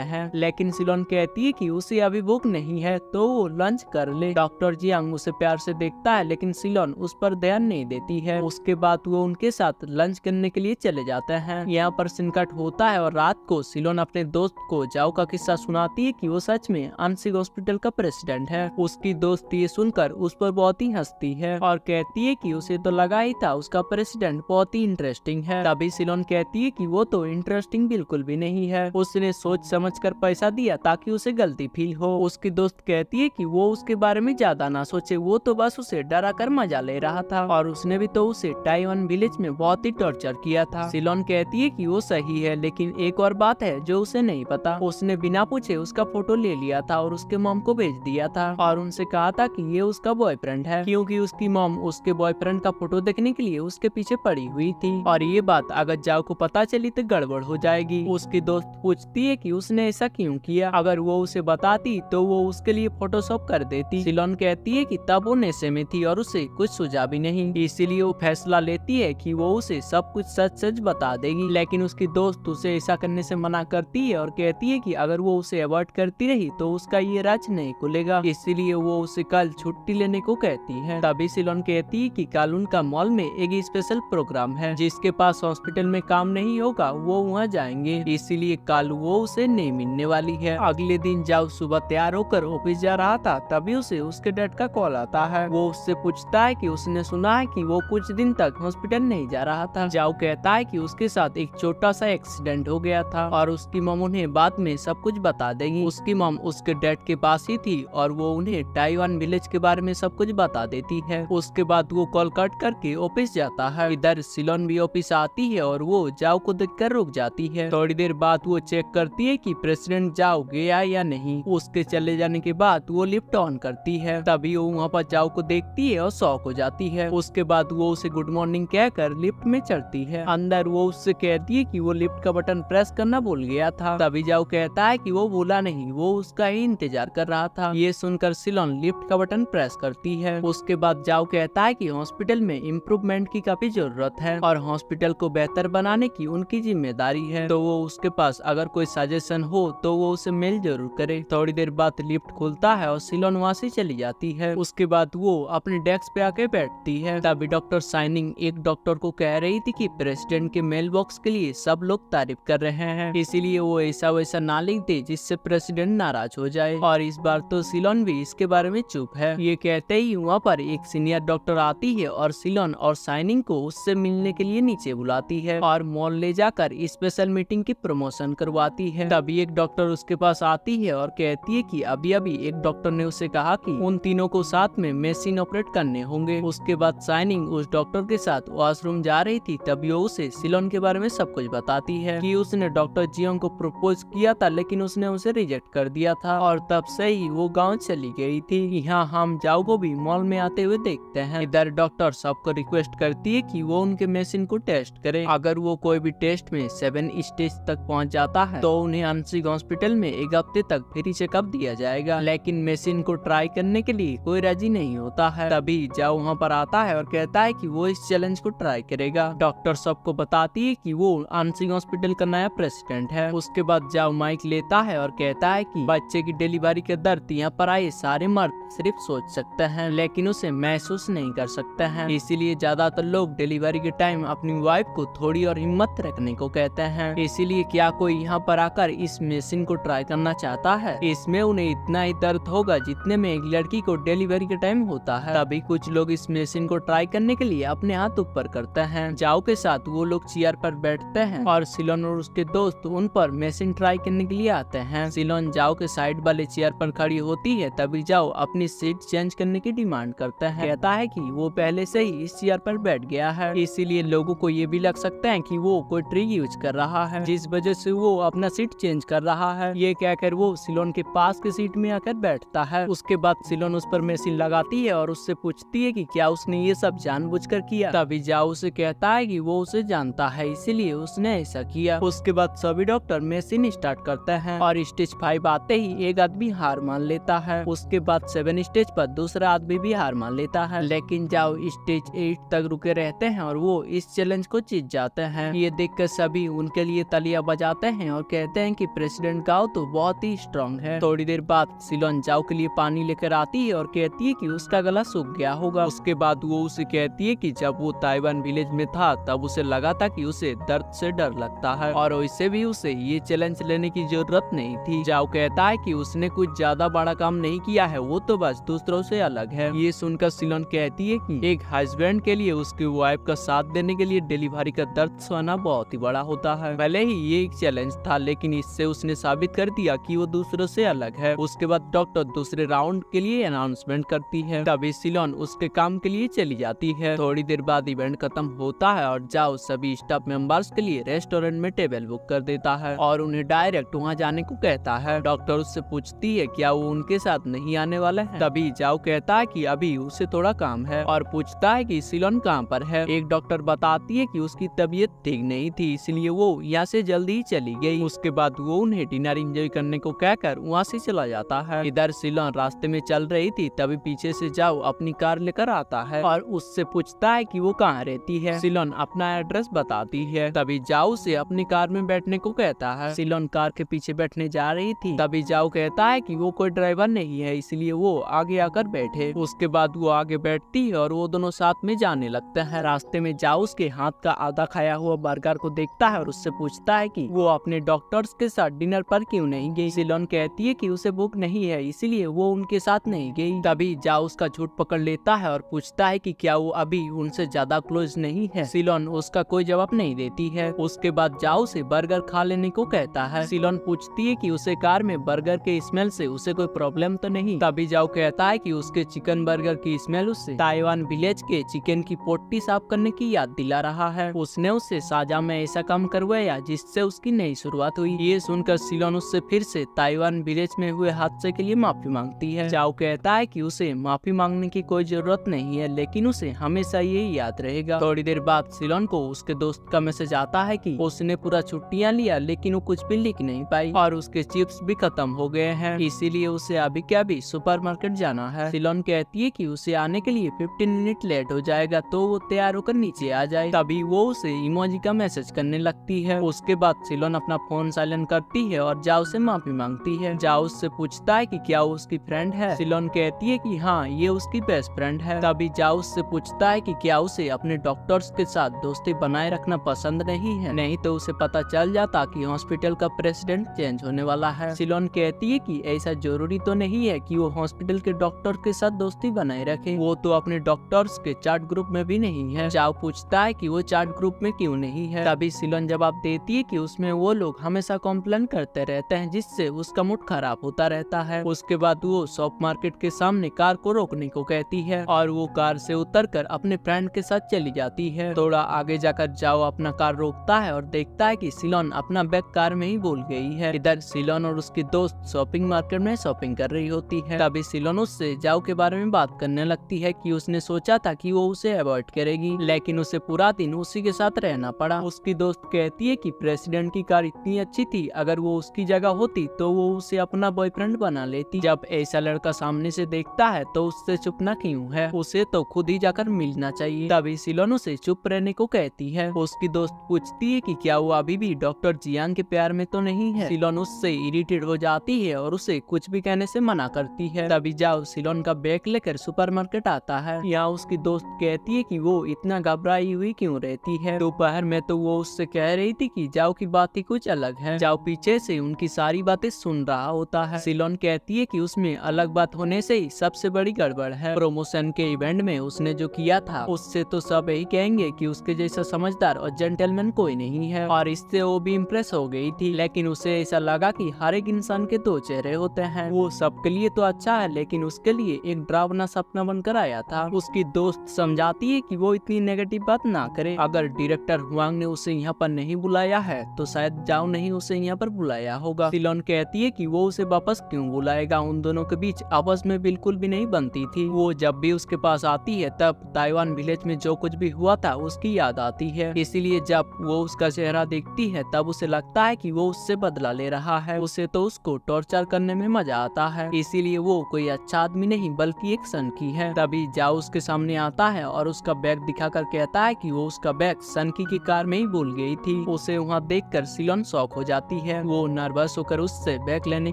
हैं, लेकिन सिलोन कहती है कि उसे अभी भूख नहीं है तो वो लंच कर ले। डॉक्टर जियांग उसे प्यार से देखता है, लेकिन सिलोन उस पर ध्यान नहीं देती है। उसके बाद वो उनके साथ लंच करने के लिए चले जाते हैं। यहाँ पर सिनकट होता है और रात को सिलोन अपने दोस्त को जाओ का किस्सा सुनाती है कि वो सच में आंशिक हॉस्पिटल का प्रेसिडेंट है। उसकी दोस्त ये सुनकर उस पर बहुत ही हंसती है और कहती है कि उसे तो लगा ही था उसका प्रेसिडेंट बहुत ही इंटरेस्टिंग है। तभी सिलोन कहती है कि वो तो इंटरेस्टिंग बिल्कुल भी नहीं है, उसने सोच समझकर पैसा दिया ताकि उसे गलती फील हो। उसकी दोस्त कहती है कि वो उसके बारे में ज्यादा ना सोचे, वो तो बस उसे डरा कर मजा ले रहा था और उसने भी तो उसे ताइवान विलेज में बहुत ही टॉर्चर किया था। सिलोन कहती है कि वो सही है, लेकिन एक और बात है जो उसे नहीं पता। उसने बिना पूछे उसका फोटो ले लिया था और उसके मॉम को भेज दिया था और उनसे कहा था कि ये उसका बॉयफ्रेंड है, क्योंकि उसकी मॉम उसके बॉयफ्रेंड का फोटो देखने के लिए उसके पीछे पड़ी हुई थी और ये बात अगर जाओ को पता चली तो गड़बड़ हो जाएगी। उसकी दोस्त पूछती है कि उसने ऐसा क्यों किया, अगर वो उसे बताती तो वो उसके लिए फोटोशॉप कर देती। सिलोन कहती है कि तब वो नशे में थी और उसे कुछ सुझा भी नहीं, इसीलिए वो फैसला लेती है कि वो उसे सब कुछ सच सच बता देगी। लेकिन उसकी दोस्त उसे ऐसा करने से मना करती है और कहती है कि अगर वो उसे अवॉइड करती रही तो उसका ये राज नहीं खुलेगा, इसीलिए वो उसे कल छुट्टी लेने को कहती है। तभी सिलोन कहती है कि कल उनका मॉल में एक स्पेशल प्रोग्राम है, जिसके पास हॉस्पिटल में काम नहीं होगा वो वहाँ जाएंगे, इसीलिए कल वो उसे नहीं मिलने वाली है। अगले दिन जाओ सुबह तैयार होकर ऑफिस जा रहा था, तभी उसे उसके डैड का कॉल आता है। वो उससे पूछता है कि उसने सुना है कि वो कुछ दिन तक हॉस्पिटल नहीं जा रहा था। जाओ कहता है कि उसके साथ एक छोटा सा एक्सीडेंट हो गया था और उसकी मॉम उन्हें बाद में सब कुछ बता देगी। उसकी मॉम उसके डैड के पास ही थी और वो उन्हें ताइवान विलेज के बारे में सब कुछ बता देती है। उसके बाद वो कॉल कट करके ऑफिस जाता है। इधर सिलोन भी ऑफिस आती है और वो जाओ को देखकर रुक जाती है। थोड़ी देर बाद वो चेक करती है कि प्रेसिडेंट जाओ गया या नहीं। उसके चले जाने के बाद वो लिफ्ट ऑन करती है, तभी वो वहाँ पर जाओ को देखती है और शॉक हो जाती है। उसके बाद वो उसे गुड मॉर्निंग कहकर लिफ्ट में चढ़ती है। अंदर वो उससे कहती है कि वो लिफ्ट का बटन प्रेस करना भूल गया था। तभी जाओ कहता है कि वो भूला नहीं, वो उसका ही इंतजार कर रहा था। ये सुनकर सिलोन लिफ्ट का बटन प्रेस करती है। उसके बाद जाओ कहता है कि हॉस्पिटल में इम्प्रूवमेंट की काफी जरूरत है और हॉस्पिटल को बेहतर बनाने की उनकी जिम्मेदारी है, तो वो उसके पास अगर कोई सजेशन हो तो वो उसे मेल जरूर करे। थोड़ी देर बाद लिफ्ट खुलता है और सिलोन वहाँ से चली जाती है। उसके बाद वो अपने डेस्क पे आके बैठती है। तभी डॉक्टर साइनिंग एक डॉक्टर को कह रही थी कि प्रेसिडेंट के मेल बॉक्स के लिए सब लोग तारीफ कर रहे हैं, इसीलिए वो ऐसा वैसा ना लिख दे जिससे प्रेसिडेंट नाराज हो जाए। और इस बार तो सिलोन भी इसके बारे में चुप है। ये कहते ही वहाँ पर एक सीनियर डॉक्टर आती है और सिलोन और साइनिंग को उससे मिलने के लिए नीचे बुलाती है और मॉल ले जाकर स्पेशल मीटिंग की प्रमोशन करवाती है। तभी एक डॉक्टर उसके पास आती है और कहती है कि अभी अभी एक डॉक्टर ने उसे कहा कि उन तीनों को साथ में मशीन ऑपरेट करने होंगे। उसके बाद साइनिंग उस डॉक्टर के साथ वॉशरूम जा रही थी, तभी वो उसे सिलोन के बारे में सब कुछ बताती है कि उसने डॉक्टर जियोंग को प्रपोज किया था, लेकिन उसने उसे रिजेक्ट कर दिया था और तब से ही वो गाँव चली गई थी। यहाँ हम जाओ को भी मॉल में आते हुए देखते हैं। इधर डॉक्टर सबको रिक्वेस्ट करती है कि वो उनके मशीन को टेस्ट करे। अगर वो कोई भी टेस्ट में 7 स्टेज तक पहुँच जाता है तो उन्हें आंशिक हॉस्पिटल में एक हफ्ते तक फ्री चेकअप दिया जाएगा, लेकिन मशीन को ट्राई करने के लिए कोई राजी नहीं होता है। तभी जाओ वहाँ पर आता है और कहता है कि वो इस चैलेंज को ट्राई करेगा। डॉक्टर सबको बताती है कि वो आंशिक हॉस्पिटल का नया प्रेसिडेंट है। उसके बाद जाओ माइक लेता है और कहता है कि बच्चे की डिलीवरी के दर्द यहाँ पर आए सारे मर्द सिर्फ सोच सकते हैं, लेकिन उसे महसूस नहीं कर सकते हैं, इसीलिए ज्यादातर लोग डिलीवरी के टाइम अपनी वाइफ को थोड़ी और हिम्मत रखने को कहते हैं। इसीलिए क्या कोई यहाँ पर आकर इस मशीन को ट्राई करना चाहता है? इसमें उन्हें इतना ही दर्द होगा जितने में एक लड़की को डिलीवरी के टाइम होता है। तभी कुछ लोग इस मशीन को ट्राई करने के लिए अपने हाथ ऊपर करते हैं। जाओ के साथ वो लोग चेयर पर बैठते हैं और सिलोन और उसके दोस्त उन पर मशीन ट्राई करने के लिए आते हैं। सिलोन जाओ के साइड वाले चेयर पर खड़ी होती है, तभी जाओ अपनी सीट चेंज करने की डिमांड करता है। कहता है कि वो पहले से ही इस चेयर पर बैठ गया है, इसीलिए लोगों को ये भी लग सकता है कि वो कोई ट्रिक यूज कर रहा है, जिस वजह से वो अपना सीट चेंज कर रहा है। ये कहकर वो सिलोन के पास की सीट में आकर बैठता है। उसके बाद सिलोन उस पर मशीन लगाती है और उससे पूछती है कि क्या उसने ये सब जानबूझकर किया। तभी जाओ उसे कहता है कि वो उसे जानता है, इसीलिए उसने ऐसा किया। उसके बाद सभी डॉक्टर मशीन स्टार्ट करते हैं और स्टेज 5 आते ही एक आदमी हार मान लेता है। उसके बाद 7 स्टेज पर दूसरा आदमी भी हार हार मान लेता है, लेकिन जाओ स्टेज 8 तक रुके रहते हैं और वो इस चैलेंज को जीत जाते हैं। ये देखकर सभी उनके लिए तालियां बजाते हैं और कहते हैं कि प्रेसिडेंट गाओ तो बहुत ही स्ट्रांग है। थोड़ी देर बाद सिलोन जाओ के लिए पानी लेकर आती है और कहती है कि उसका गला सूख गया होगा। उसके बाद वो उसे कहती है कि जब वो ताइवान विलेज में था तब उसे लगा था कि उसे दर्द से डर लगता है और वैसे भी उसे ये चैलेंज लेने की जरूरत नहीं थी। जाओ कहता है कि उसने कुछ ज्यादा बड़ा काम नहीं किया है, वो तो बस दूसरों से अलग है। ये सुनकर सिलोन कहती है कि एक हस्बैंड के लिए उसकी वाइफ का साथ देने के लिए डिलीवरी का दर्द सहना बहुत ही बड़ा होता है। भले ही ये एक चैलेंज था, लेकिन इससे उसने साबित कर दिया कि वो दूसरों से अलग है। उसके बाद डॉक्टर दूसरे राउंड के लिए अनाउंसमेंट करती है, तभी सिलोन उसके काम के लिए चली जाती है। थोड़ी देर बाद इवेंट खत्म होता है और जाओ सभी स्टाफ मेंबर्स के लिए रेस्टोरेंट में टेबल बुक कर देता है और उन्हें डायरेक्ट वहाँ जाने को कहता है। डॉक्टर उससे पूछती है क्या वो उनके साथ नहीं आने वाला है, तभी जाओ कहता है कि अभी उसे थोड़ा काम है और पूछता है कि सिलोन कहाँ पर है। एक डॉक्टर बताती है कि उसकी तबीयत ठीक नहीं थी, इसलिए वो यहाँ से जल्दी ही चली गई। उसके बाद वो उन्हें डिनर एंजॉय करने को कहकर वहाँ से चला जाता है। इधर सिलोन रास्ते में चल रही थी, तभी पीछे से जाओ अपनी कार लेकर आता है और उससे पूछता है कि वो कहाँ रहती है। सिलोन अपना एड्रेस बताती है, तभी जाओ से अपनी कार में बैठने को कहता है। सिलोन कार के पीछे बैठने जा रही थी, तभी जाओ कहता है कि वो कोई ड्राइवर नहीं है, इसलिए वो आगे आकर बैठे। उसके बाद वो आगे बैठती है और वो दोनों साथ में जाने लगते हैं। रास्ते में जाओ उसके हाथ का आधा खाया हुआ बर्गर को देखता है और उससे पूछता है कि वो अपने डॉक्टर्स के साथ डिनर पर क्यों नहीं गई। सिलोन कहती है कि उसे भूख नहीं है, इसलिए वो उनके साथ नहीं गई। तभी जाओ उसका झूठ पकड़ लेता है और पूछता है कि क्या वो अभी उनसे ज्यादा क्लोज नहीं है। सिलोन उसका कोई जवाब नहीं देती है। उसके बाद जाओ से बर्गर खा लेने को कहता है। सिलोन पूछती है कि उसे कार में बर्गर के स्मेल से उसे कोई प्रॉब्लम तो नहीं। तभी जाओ कहता है कि उसके चिकन बर्गर की स्मेल उससे ताइवान विलेज के चिकन की पोट्टी साफ करने की याद दिला रहा है। उसने उससे साजा में ऐसा काम करवाया जिससे उसकी नई शुरुआत हुई। ये सुनकर सिलोन उससे फिर से ताइवान विलेज में हुए हादसे के लिए माफी मांगती है। जाओ कहता है कि उसे माफी मांगने की कोई जरूरत नहीं है, लेकिन उसे हमेशा ये याद रहेगा। थोड़ी देर बाद सिलोन को उसके दोस्त का मैसेज आता है कि उसने पूरा छुट्टियां लिया, लेकिन वो कुछ भी लिख नहीं पाई और उसके चिप्स भी खत्म हो गए हैं, इसीलिए उसे अभी क्या भी सुपरमार्केट जाना है। सिलोन कहती है कि उसे आने के लिए 15 मिनट लेट हो जाएगा, तो वो तैयार होकर नीचे आ जाए। तभी वो उसे इमोजी का मैसेज करने लगती है। उसके बाद सिलोन अपना फोन साइलेंट करती है और जाओ से माफी मांगती है। जाओ उससे पूछता है कि क्या वो उसकी फ्रेंड है। सिलोन कहती है कि हाँ, ये उसकी बेस्ट फ्रेंड है। तभी जाओ उससे पूछता है कि क्या उसे अपने डॉक्टर्स के साथ दोस्ती बनाए रखना पसंद नहीं है, नहीं तो उसे पता चल जाता कि हॉस्पिटल का प्रेसिडेंट चेंज होने वाला है। सिलोन कहती है कि ऐसा जरूरी तो नहीं है कि वो हॉस्पिटल के डॉक्टर के साथ दोस्ती बनाए रखे, वो तो अपने डॉक्टर्स के चैट ग्रुप में भी नहीं है। जाओ पूछता है कि वो चैट ग्रुप में क्यों नहीं है। तभी सिलोन जवाब देती है कि उसमें वो लोग हमेशा कॉम्प्लेन करते रहते हैं, जिससे उसका मूड खराब होता रहता है। उसके बाद वो शॉप मार्केट के सामने कार को रोकने को कहती है और वो कार से उतरकर अपने फ्रेंड के साथ चली जाती है। थोड़ा आगे जाकर जाओ अपना कार रोकता है और देखता है कि सिलोन अपना बैग कार में ही भूल गई है। इधर सिलोन और उसकी दोस्त शॉपिंग मार्केट में शॉपिंग कर रही होती है। तभी सिलोन उससे जाओ के बारे में बात करने लगती है कि उसने सोचा था कि वो उसे अवॉइड करेगी, लेकिन उसे पूरा दिन उसी के साथ रहना पड़ा। उसकी दोस्त कहती है कि प्रेसिडेंट की कार इतनी अच्छी थी, अगर वो उसकी जगह होती तो वो उसे अपना बॉयफ्रेंड बना लेती। जब ऐसा लड़का सामने से देखता है तो उससे चुपना क्यों है, उसे तो खुद ही जाकर मिलना चाहिए। तभी सिलोन उसे चुप रहने को कहती है। उसकी दोस्त पूछती है कि क्या वो अभी भी डॉक्टर जियांग के प्यार में तो नहीं है। सिलोन उससे इरिटेट हो जाती है और उसे कुछ भी कहने से मना करती है। तभी जाओ सिलोन का बैग लेकर सुपरमार्केट आता है। यहाँ उसकी दोस्त कहती है कि वो इतना घबराई हुई क्यों रहती है। दोपहर में तो वो उससे कह रही थी कि जाओ की बात ही कुछ अलग है। जाओ पीछे से उनकी सारी बातें सुन रहा होता है। सिलोन कहती है कि उसमें अलग बात होने से ही सबसे बड़ी गड़बड़ है। प्रमोशन के इवेंट में उसने जो किया था उससे तो सब यही कहेंगे कि उसके जैसा समझदार और जेंटलमैन कोई नहीं है, और इससे वो भी इम्प्रेस हो गई थी। लेकिन उसे ऐसा लगा कि हर एक इंसान के दो चेहरे होते हैं, वो सबके लिए तो अच्छा है लेकिन उसके लिए एक डरावना सपना बनकर आया था। उसकी दोस्त समझाती है कि वो इतनी नेगेटिव बात ना करे। अगर डायरेक्टर हुआंग ने उसे यहाँ पर नहीं बुलाया है तो शायद जाओ नहीं उसे यहाँ पर बुलाया होगा। सिलोन कहती है कि वो उसे वापस क्यों बुलाएगा, उन दोनों के बीच आपस में बिल्कुल भी नहीं बनती थी। वो जब भी उसके पास आती है तब ताइवान विलेज में जो कुछ भी हुआ था उसकी याद आती है, इसीलिए जब वो उसका चेहरा देखती है तब उसे लगता है कि वो उससे बदला ले रहा है। उसे तो उसको टॉर्चर करने में मजा आता है, इसीलिए वो कोई अच्छा आदमी नहीं बल्कि एक सन की है। तभी जाओ उसके सामने आता है और उसका बैग दिखाकर कहता है कि वो उसका बैग सनकी की कार में ही भूल गई थी। उसे वहाँ देखकर सिलोन शॉक हो जाती है। वो नर्वस होकर उससे बैग लेने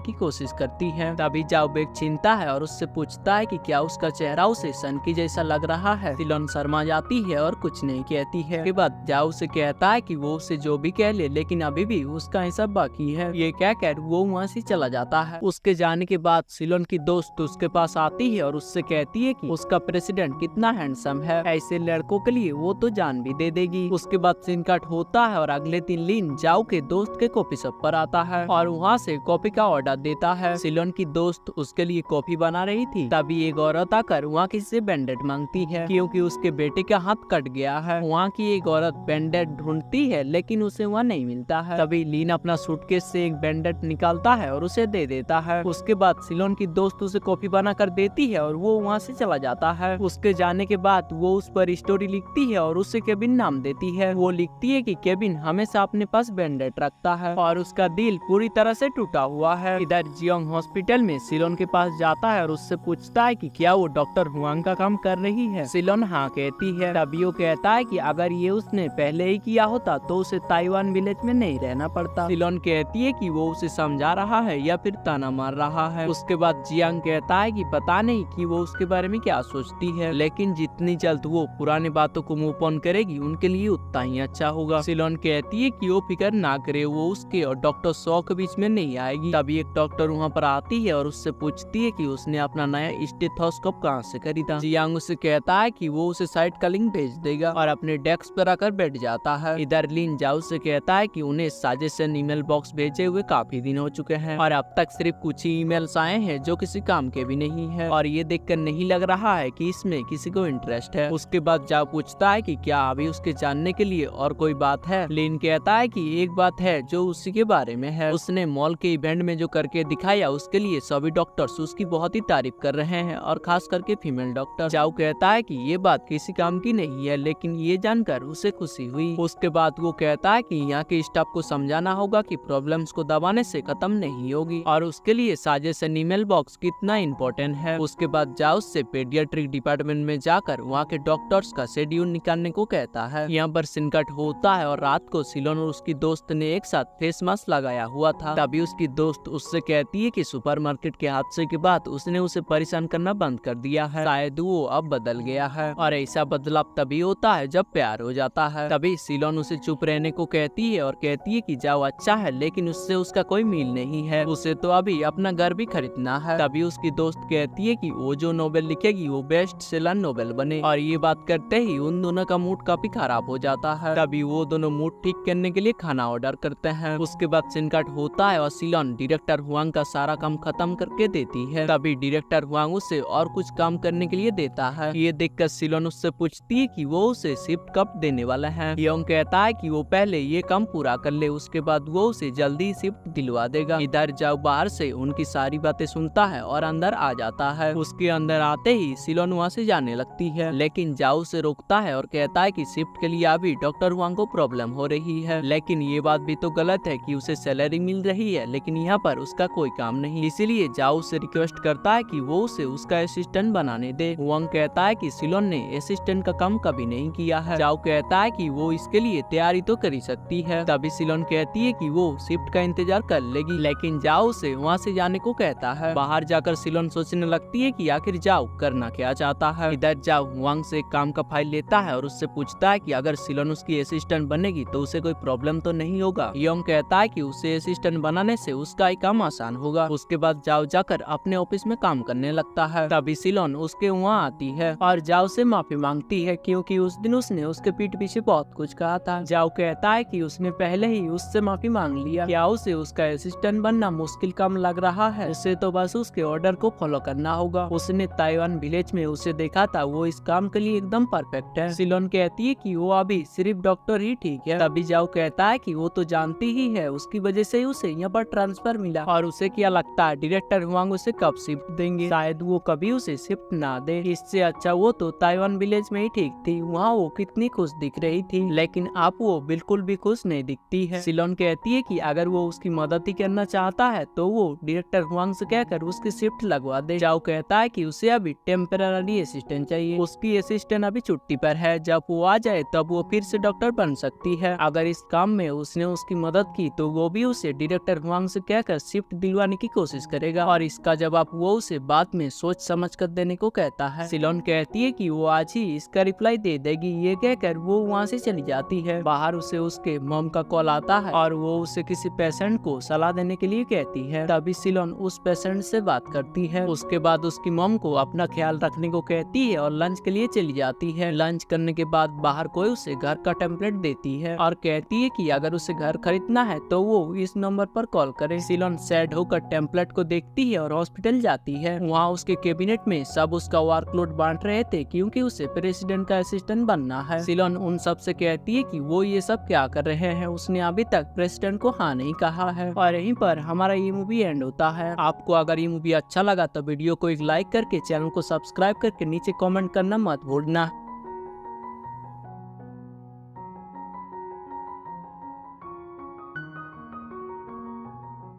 की कोशिश करती है। तभी जाओ बैग छीनता है और उससे पूछता है कि क्या उसका चेहरा उसे सनकी जैसा लग रहा है। सिलोन शर्मा जाती है और कुछ नहीं कहती है। के बाद जाओ उसे कहता है कि वो उसे जो भी कह ले लेकिन अभी भी उसका हिसाब बाकी है। ये कहकर वो वहाँ से चला जाता है। उसके जाने के बाद सिलोन की दोस्त उसके पास आती है और उससे कहती है कि उसका प्रेसिडेंट कितना हैंडसम है, ऐसे लड़कों के लिए वो तो जान भी दे देगी। उसके बाद सीन कट होता है और अगले दिन लीन जाओ के दोस्त के कॉफी शॉप पर आता है और वहाँ से कॉफी का ऑर्डर देता है। सिलोन की दोस्त उसके लिए कॉफी बना रही थी। तभी एक औरत आकर वहाँ किसी से बैंडेड मांगती है क्योंकि उसके बेटे का हाथ कट गया है। वहाँ की एक औरत बैंडेड ढूंढती है लेकिन उसे वहाँ नहीं मिलता है। तभी लीन अपना सूटकेस से एक बैंडेड निकालता है और उसे दे देता है। उसके बाद सिलोन की दोस्त उसे कॉफी बना कर देती है और वो वहाँ से चला जाता है। उसके जाने के बाद वो उस पर स्टोरी लिखती है और उसे केबिन नाम देती है। वो लिखती है कि केबिन हमेशा अपने पास बैंडेड रखता है और उसका दिल पूरी तरह से टूटा हुआ है। इधर जियोंग हॉस्पिटल में सिलोन के पास जाता है और उससे पूछता है कि क्या वो डॉक्टर हुआंग का काम कर रही है। सिलोन हाँ कहती है। तभी वो कहता है कि अगर ये उसने पहले ही किया होता तो उसे ताइवान विलेज में नहीं रहना पड़ता। सिलोन कहती है कि वो उसे समझा रहा है या फिर ताना मार रहा है। उसके बाद जियांग कहता है कि पता नहीं कि वो उसके बारे में क्या सोचती है, लेकिन जितनी जल्द वो पुरानी बातों को मूव ऑन करेगी उनके लिए उतना ही अच्छा होगा। सिलोन कहती है कि वो फिक्र ना करे, वो उसके और डॉक्टर सॉ के बीच में नहीं आएगी। तभी एक डॉक्टर वहाँ पर आती है और उससे पूछती है कि उसने अपना नया स्टेथोस्कोप कहाँ से खरीदा। जियांग उसे कहता है कि वो उसे साइड कॉलिंग भेज देगा और अपने डेस्क पर आकर बैठ जाता है। इधर लिन जाओ से कहता है कि उन्हें साजेशन ईमेल बॉक्स भेजे हुए काफी दिन हो चुके हैं और अब तक सिर्फ कुछ ही ईमेल्स आए हैं जो किसी काम के भी नहीं है और ये देखकर नहीं लग रहा है कि इसमें किसी को इंटरेस्ट है। उसके बाद जाओ पूछता है कि क्या अभी उसके जानने के लिए और कोई बात है। लिन कहता है कि एक बात है जो उसी के बारे में है। उसने मॉल के इवेंट में जो करके दिखाया उसके लिए सभी डॉक्टर्स उसकी बहुत ही तारीफ कर रहे हैं और खास करके फीमेल डॉक्टर। जाओ कहता है कि ये बात किसी काम की नहीं है लेकिन ये जानकर उसे खुशी हुई। उसके बाद वो कहता है कि यहाँ के स्टाफ को समझाना होगा कि प्रॉब्लम्स को दबाने से खत्म नहीं होगी और उसके लिए साजेशन ईमेल बॉक्स कितना इम्पोर्टेंट है। उसके बाद जाओ से पेडियाट्रिक डिपार्टमेंट में जाकर वहाँ के डॉक्टर्स का शेड्यूल निकालने को कहता है। यहाँ पर सिनकट होता है और रात को सिलोन और उसकी दोस्त ने एक साथ फेस मास्क लगाया हुआ था। तभी उसकी दोस्त उससे कहती है कि सुपरमार्केट के हादसे के बाद उसने उसे परेशान करना बंद कर दिया है, शायद वो अब बदल गया है और ऐसा बदलाव तभी होता है जब प्यार हो जाता है। तभी सिलोन उसे चुप रहने को कहती है और कहती है कि जाओ अच्छा है लेकिन उससे उसका कोई मील नहीं है, उसे तो अभी अपना घर भी खरीदना है। तभी उसकी दोस्त कहती है कि वो जो नोवेल लिखेगी वो बेस्ट सेलर नोवेल बने और ये बात करते ही उन दोनों का मूड काफी खराब हो जाता है। तभी वो दोनों मूड ठीक करने के लिए खाना ऑर्डर करते हैं। उसके बाद सिनकट होता है और सिलोन डायरेक्टर हुआंग का सारा काम खत्म करके देती है। तभी डायरेक्टर हुआंग उसे और कुछ काम करने के लिए देता है। ये देखकर सिलोन उससे पूछती है कि वो उसे शिफ्ट कब देने वाला है। योंग कहता है कि वो पहले ये काम पूरा कर ले, उसके बाद वो उसे जल्दी शिफ्ट दिलवा देगा। इधर जाओ बाहर से उनकी सारी बातें सुनता है और अंदर आ जाता है। उसके अंदर आते ही सिलोन वहाँ से जाने लगती है लेकिन जाओ उसे रोकता है और कहता है कि शिफ्ट के लिए अभी डॉक्टर हुआंग को प्रॉब्लम हो रही है, लेकिन ये बात भी तो गलत है कि उसे सैलरी मिल रही है लेकिन यहाँ पर उसका कोई काम नहीं। इसीलिए जाओ उसे रिक्वेस्ट करता है कि वो उसे उसका असिस्टेंट बनाने दे। हुआंग कहता है कि सिलोन ने असिस्टेंट का काम कभी नहीं किया है। जाओ कहता है कि वो इसके लिए तैयारी तो कर ही सकती है। तभी सिलोन कहती है कि वो शिफ्ट का इंतजार कर लेगी लेकिन जाओ उसे वहाँ से जाने को कहता है। बाहर जाकर सिलोन सोचने लगती है कि आखिर जाओ करना क्या चाहता है। इधर जाओ हुआंग से काम का फाइल लेता है और उससे पूछता है कि अगर सिलोन उसकी असिस्टेंट बनेगी तो उसे कोई प्रॉब्लम तो नहीं होगा। योंग कहता है कि उसे असिस्टेंट बनाने से उसका ही काम आसान होगा। उसके बाद जाओ जाकर अपने ऑफिस में काम करने लगता है। तभी सिलोन उसके वहाँ आती है और जाओ से माफी मांगती है क्योंकि उस दिन उसने उसके पीठ पीछे बहुत कुछ कहा था। जाओ कहता है कि उसने पहले ही उससे माफी मांग लिया, क्या उसे उसका असिस्टेंट बनना मुश्किल काम लग रहा है, उसे तो बस उसके ऑर्डर को फॉलो करना होगा। उसने ताइवान विलेज में उसे देखा था, वो इस काम के लिए एकदम परफेक्ट है। सिलोन कहती है कि वो अभी सिर्फ डॉक्टर ही ठीक है। तभी जाओ कहता है कि वो तो जानती ही है, उसकी वजह से उसे यहाँ पर ट्रांसफर मिला और उसे क्या लगता है डायरेक्टर हुआंग उसे कब शिफ्ट देंगे, शायद वो कभी उसे शिफ्ट ना दे। इससे अच्छा वो तो ताइवान विलेज में ही ठीक थी, वहाँ वो कितनी खुश दिख रही थी लेकिन अब वो बिल्कुल भी खुश नहीं दिखती है। सिलोन कहती है कि अगर वो उसकी मदद ही करना चाहता है तो वो डायरेक्टर हुआंग से कहकर उसकी शिफ्ट लगवा दे। जाओ कहता है कि उसे उसे अभी टेम्पररी असिस्टेंट चाहिए। उसकी असिस्टेंट अभी छुट्टी पर है, जब वो आ जाए तब वो फिर से डॉक्टर बन सकती है। अगर इस काम में उसने उसकी मदद की तो वो भी उसे डायरेक्टर हुआंग से कहकर शिफ्ट दिलवाने की कोशिश करेगा और इसका जवाब वो उसे बाद में सोच समझ कर देने को कहता है। सिलोन कहती है कि वो आज ही इसका रिप्लाई दे देगी। ये कहकर वो वहाँ से चली जाती है। बाहर उसे उसके मॉम का कॉल आता है और वो उसे किसी पेशेंट को सलाह देने के लिए कहती है। तभी सिलोन उस पेशेंट से बात करती है। उसके बाद उसकी मॉम को अपना ख्याल रखने को कहती है और लंच के लिए चली जाती है। लंच करने के बाद बाहर कोई उसे घर का टेम्पलेट देती है और कहती है कि अगर उसे घर खरीदना है तो वो इस नंबर पर कॉल करे। सिलोन सैड होकर टेम्पलेट को देखती है और हॉस्पिटल जाती है। वहाँ उसके कैबिनेट में सब उसका वर्कलोड बांट रहे थे क्योंकि उसे प्रेसिडेंट का असिस्टेंट बनना है। सिलोन उन सब से कहती है कि वो ये सब क्या कर रहे हैं, उसने अभी तक प्रेसिडेंट को हाँ नहीं कहा है। और यहीं पर हमारा ये मूवी एंड होता है। आपको अगर ये मूवी अच्छा लगा तो वीडियो को एक लाइक करके चैनल को सब्सक्राइब करके नीचे कमेंट करना मत भूलना।